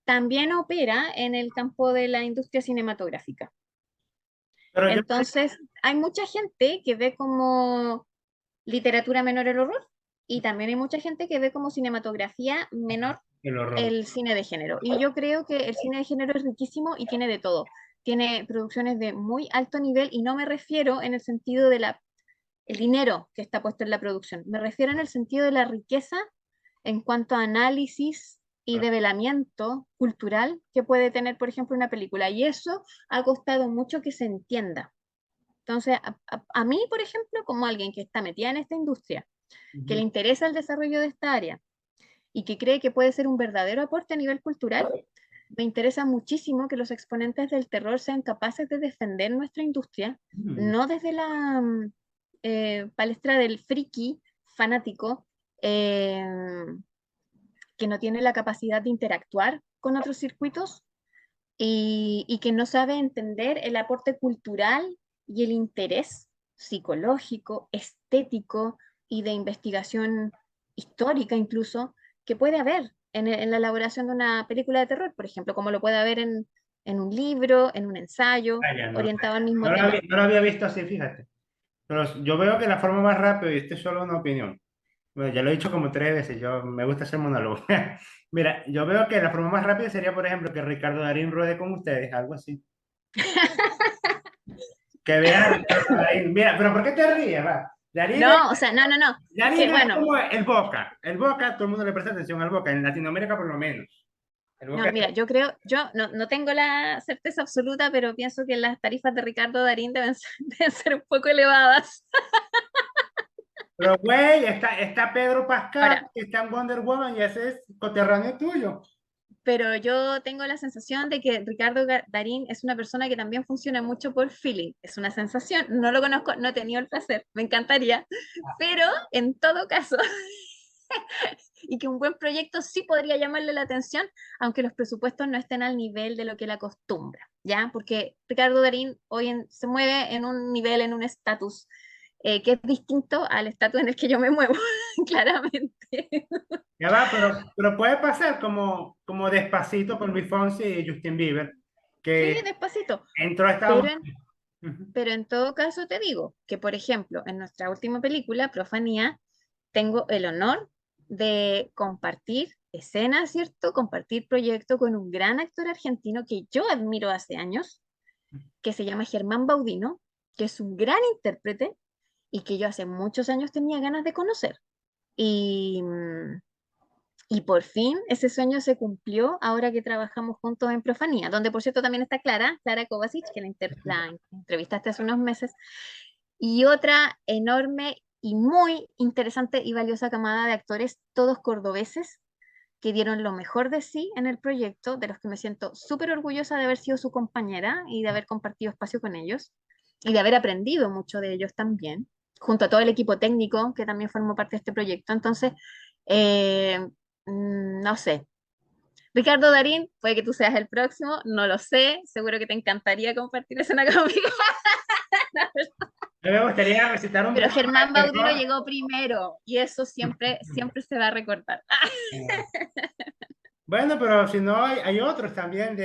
también opera en el campo de la industria cinematográfica. Pero yo Entonces, hay mucha gente que ve como literatura menor el horror y también hay mucha gente que ve como cinematografía menor el horror. el cine de género. Y yo creo que el cine de género es riquísimo y tiene de todo. Tiene producciones de muy alto nivel y no me refiero en el sentido de el dinero que está puesto en la producción. Me refiero en el sentido de la riqueza en cuanto a análisis y develamiento cultural que puede tener, por ejemplo, una película. Y eso ha costado mucho que se entienda. Entonces, a mí, por ejemplo, como alguien que está metida en esta industria que le Ujú. interesa el desarrollo de esta área y que cree que puede ser un verdadero aporte a nivel cultural, me interesa muchísimo que los exponentes del terror sean capaces de defender nuestra industria, Mm. no desde la palestra del friki fanático, eh, que no tiene la capacidad de interactuar con otros circuitos y que no sabe entender el aporte cultural y el interés psicológico, estético y de investigación histórica incluso que puede haber en la elaboración de una película de terror, por ejemplo, como lo puede haber en un libro, en un ensayo, Vaya, no, orientado al mismo no lo tema. no lo había visto así, fíjate. Pero yo veo que la forma más rápida, y esto es solo una opinión, bueno, ya lo he dicho como 3 veces, yo me gusta hacer monólogo. Mira, yo veo que la forma más rápida sería, por ejemplo, que Ricardo Darín ruede con ustedes, algo así. Que vean a Ricardo Darín. Mira, pero ¿por qué te ríes, va? No, o sea, no, no, no. Es que Darín es bueno, como el Boca. El Boca, todo el mundo le presta atención al Boca, en Latinoamérica por lo menos. El Boca no, mira, yo creo, yo no tengo la certeza absoluta, pero pienso que las tarifas de Ricardo Darín deben ser, deben ser un poco elevadas. pero, güey, está Pedro Pascal, Ahora, que está en Wonder Woman y ese es coterráneo tuyo. pero yo tengo la sensación de que Ricardo Darín es una persona que también funciona mucho por feeling. Es una sensación, no lo conozco, no he tenido el placer, me encantaría, pero en todo caso, y que un buen proyecto sí podría llamarle la atención, aunque los presupuestos no estén al nivel de lo que él acostumbra, ¿ya? Porque Ricardo Darín se mueve en un nivel, en un estatus que es distinto al estatus en el que yo me muevo, claramente. Ya va, pero puede pasar como Despacito con Luis Fonsi y Justin Bieber, Sí, que despacito. entró a Estados Pero Unidos. Ujú. Pero en todo caso te digo que, por ejemplo, en nuestra última película, Profanía, tengo el honor de compartir escenas, ¿cierto? Compartir proyecto con un gran actor argentino que yo admiro hace años, que se llama Germán Baudino, que es un gran intérprete y que yo hace muchos años tenía ganas de conocer. Y, y por fin ese sueño se cumplió ahora que trabajamos juntos en Profanía, donde por cierto también está Clara Kovacic, que la entrevistaste hace unos meses, y otra enorme y muy interesante y valiosa camada de actores, todos cordobeses, que dieron lo mejor de sí en el proyecto, de los que me siento súper orgullosa de haber sido su compañera y de haber compartido espacio con ellos y de haber aprendido mucho de ellos también, junto a todo el equipo técnico que también formó parte de este proyecto. Entonces, eh, no sé. Ricardo Darín, puede que tú seas el próximo, no lo sé, seguro que te encantaría compartir escena conmigo. A mí me gustaría visitar un Pero programa Germán de Baudino terror. llegó primero y eso siempre, siempre se va a recordar. Bueno, pero si no, hay otros también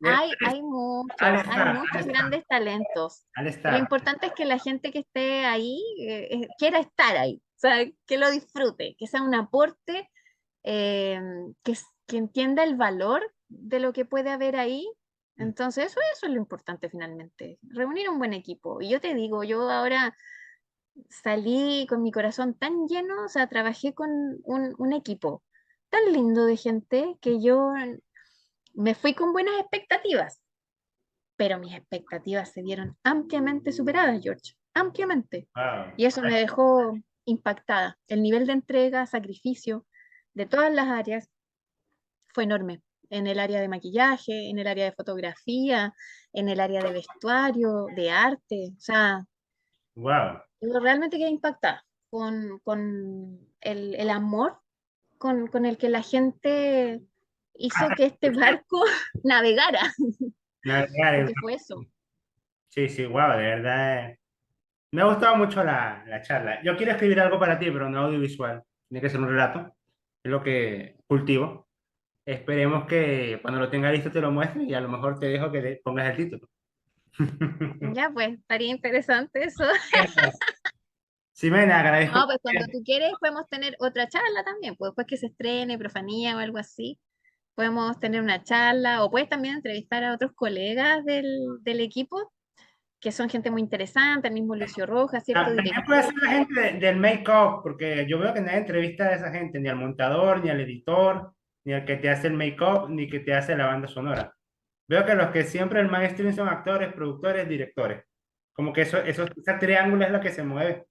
Hay muchos Al estar, grandes talentos. al Lo estar. importante es que la gente que esté ahí quiera estar ahí, o sea, que lo disfrute, que sea un aporte, eh, que entienda el valor de lo que puede haber ahí. Entonces, eso es lo importante finalmente, reunir un buen equipo. Y yo te digo, yo ahora salí con mi corazón tan lleno, o sea, trabajé con un equipo tan lindo de gente que yo me fui con buenas expectativas, pero mis expectativas se vieron ampliamente superadas, George, ampliamente. Wow. Y eso me dejó impactada. El nivel de entrega, sacrificio de todas las áreas fue enorme. En el área de maquillaje, en el área de fotografía, en el área de vestuario, de arte. O sea, Wow. yo realmente quedé impactada con el amor con el que la gente hizo que este barco navegara, porque fue eso. Sí, sí, wow, de verdad. Me ha gustado mucho la charla. Yo quiero escribir algo para ti, pero no audiovisual. Tiene que ser un relato. Es lo que cultivo. Esperemos que cuando lo tenga listo te lo muestre y a lo mejor te dejo que le pongas el título. Ya, pues, estaría interesante eso. Ximena, agradezco. No, pues cuando tú quieres podemos tener otra charla también, pues después que se estrene Profanía o algo así, podemos tener una charla o puedes también entrevistar a otros colegas del equipo, que son gente muy interesante, el mismo Lucio Rojas, cierto También puede director. ser la gente del make-up, porque yo veo que nadie entrevista a esa gente, ni al montador, ni al editor, ni al que te hace el make-up, ni que te hace la banda sonora. Veo que los que siempre el mainstream son actores, productores, directores. Como que ese triángulo es lo que se mueve.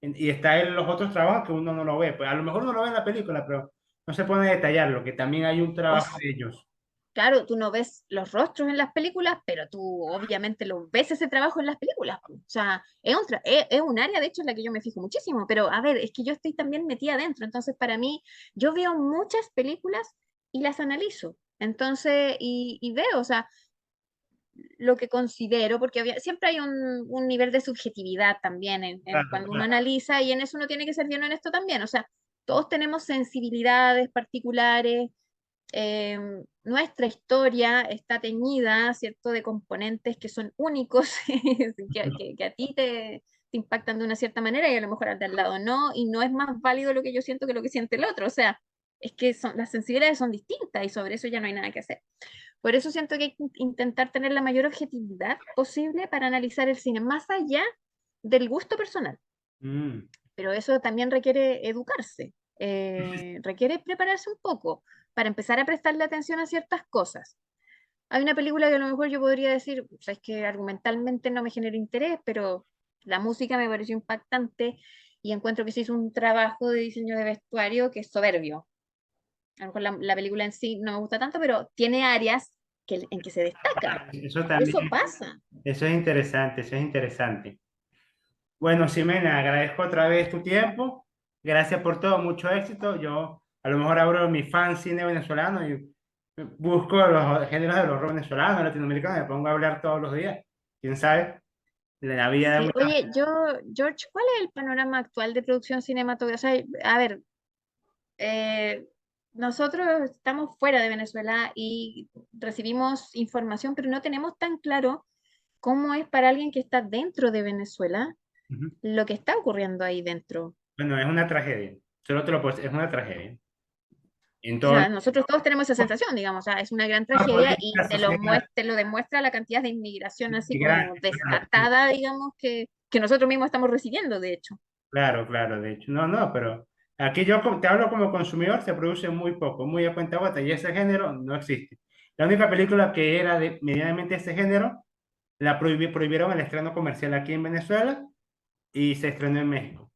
Y está en los otros trabajos que uno no lo ve. Pues a lo mejor uno lo ve en la película, pero no se pone a detallarlo, que también hay un O trabajo de ellos. claro, tú no ves los rostros en las películas, pero tú obviamente lo ves ese trabajo en las películas, po. O sea, es un área, de hecho, en la que yo me fijo muchísimo, pero a ver, es que yo estoy también metida adentro, entonces para mí, yo veo muchas películas y las analizo. Entonces, y veo, o sea, lo que considero, porque siempre hay un nivel de subjetividad también en Claro, cuando uno claro. analiza y en eso uno tiene que ser bien honesto también. O sea, todos tenemos sensibilidades particulares, nuestra historia está teñida, ¿cierto?, de componentes que son únicos, que a ti te impactan de una cierta manera y a lo mejor al de al lado no, y no es más válido lo que yo siento que lo que siente el otro. O sea, es que las sensibilidades son distintas y sobre eso ya no hay nada que hacer. Por eso siento que hay que intentar tener la mayor objetividad posible para analizar el cine, más allá del gusto personal. Mm. Pero eso también requiere educarse, requiere prepararse un poco para empezar a prestarle atención a ciertas cosas. Hay una película que a lo mejor yo podría decir, o sea, es que argumentalmente no me genera interés, pero la música me pareció impactante y encuentro que se hizo un trabajo de diseño de vestuario que es soberbio. A lo mejor la película en sí no me gusta tanto, pero tiene áreas en que se destaca. Eso Y eso también, pasa. eso es interesante, eso es interesante. Bueno, Ximena, agradezco otra vez tu tiempo. Gracias por todo, mucho éxito. Yo a lo mejor abro mi fan cine venezolano y busco los géneros del horror venezolano, latinoamericano, y me pongo a hablar todos los días. ¿Quién sabe? La vida da Sí, muchas... oye, George, ¿cuál es el panorama actual de producción cinematográfica? O sea, a ver, eh, nosotros estamos fuera de Venezuela y recibimos información, pero no tenemos tan claro cómo es para alguien que está dentro de Venezuela Ujú. lo que está ocurriendo ahí dentro. Bueno, es una tragedia. Solo te lo puedo decir, es una tragedia. En O todo sea, nosotros todos tenemos esa sensación, digamos, o sea, es una gran la tragedia y política, sociedad, te lo demuestra la cantidad de inmigración así como migrante, claro, sí. desatada, digamos, que nosotros mismos estamos recibiendo, de hecho. Claro, claro, de hecho. No, no, pero aquí yo te hablo como consumidor, se produce muy poco, muy a cuenta gota, y ese género no existe. La única película que era de medianamente ese género, la prohibieron el estreno comercial aquí en Venezuela y se estrenó en México.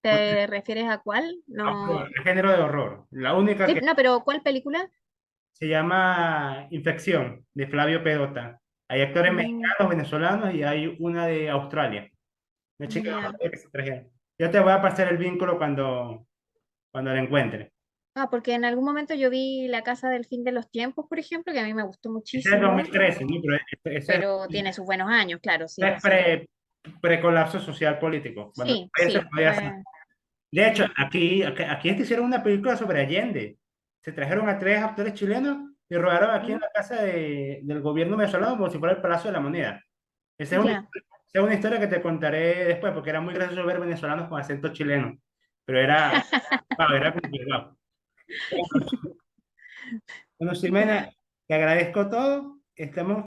¿Te refieres a cuál? Horror, No. el género de horror. La única Sí, que no, pero ¿cuál película? se llama Infección, de Flavio Pedota. Hay actores Mm, mexicanos, venezolanos y hay una de Australia. Una chica de ya. Australia que se trajeron. Yo te voy a pasar el vínculo cuando la encuentre. Ah, porque en algún momento yo vi La Casa del Fin de los Tiempos, por ejemplo, que a mí me gustó Ese es el muchísimo, 2013, ¿no? Pero pero tiene sus buenos años, claro, sí, es sí. pre-colapso social político. Cuando Sí, se sí, podía hacer. fue. De hecho, aquí hicieron una película sobre Allende. Se trajeron a tres actores chilenos y rodaron aquí en ¿Mm? la casa del gobierno venezolano como si fuera el Palacio de la Moneda. Ya. Esa es una historia que te contaré después, porque era muy gracioso ver venezolanos con acento chileno. Pero era, wow, era complicado. Bueno, Ximena, te agradezco todo. Estamos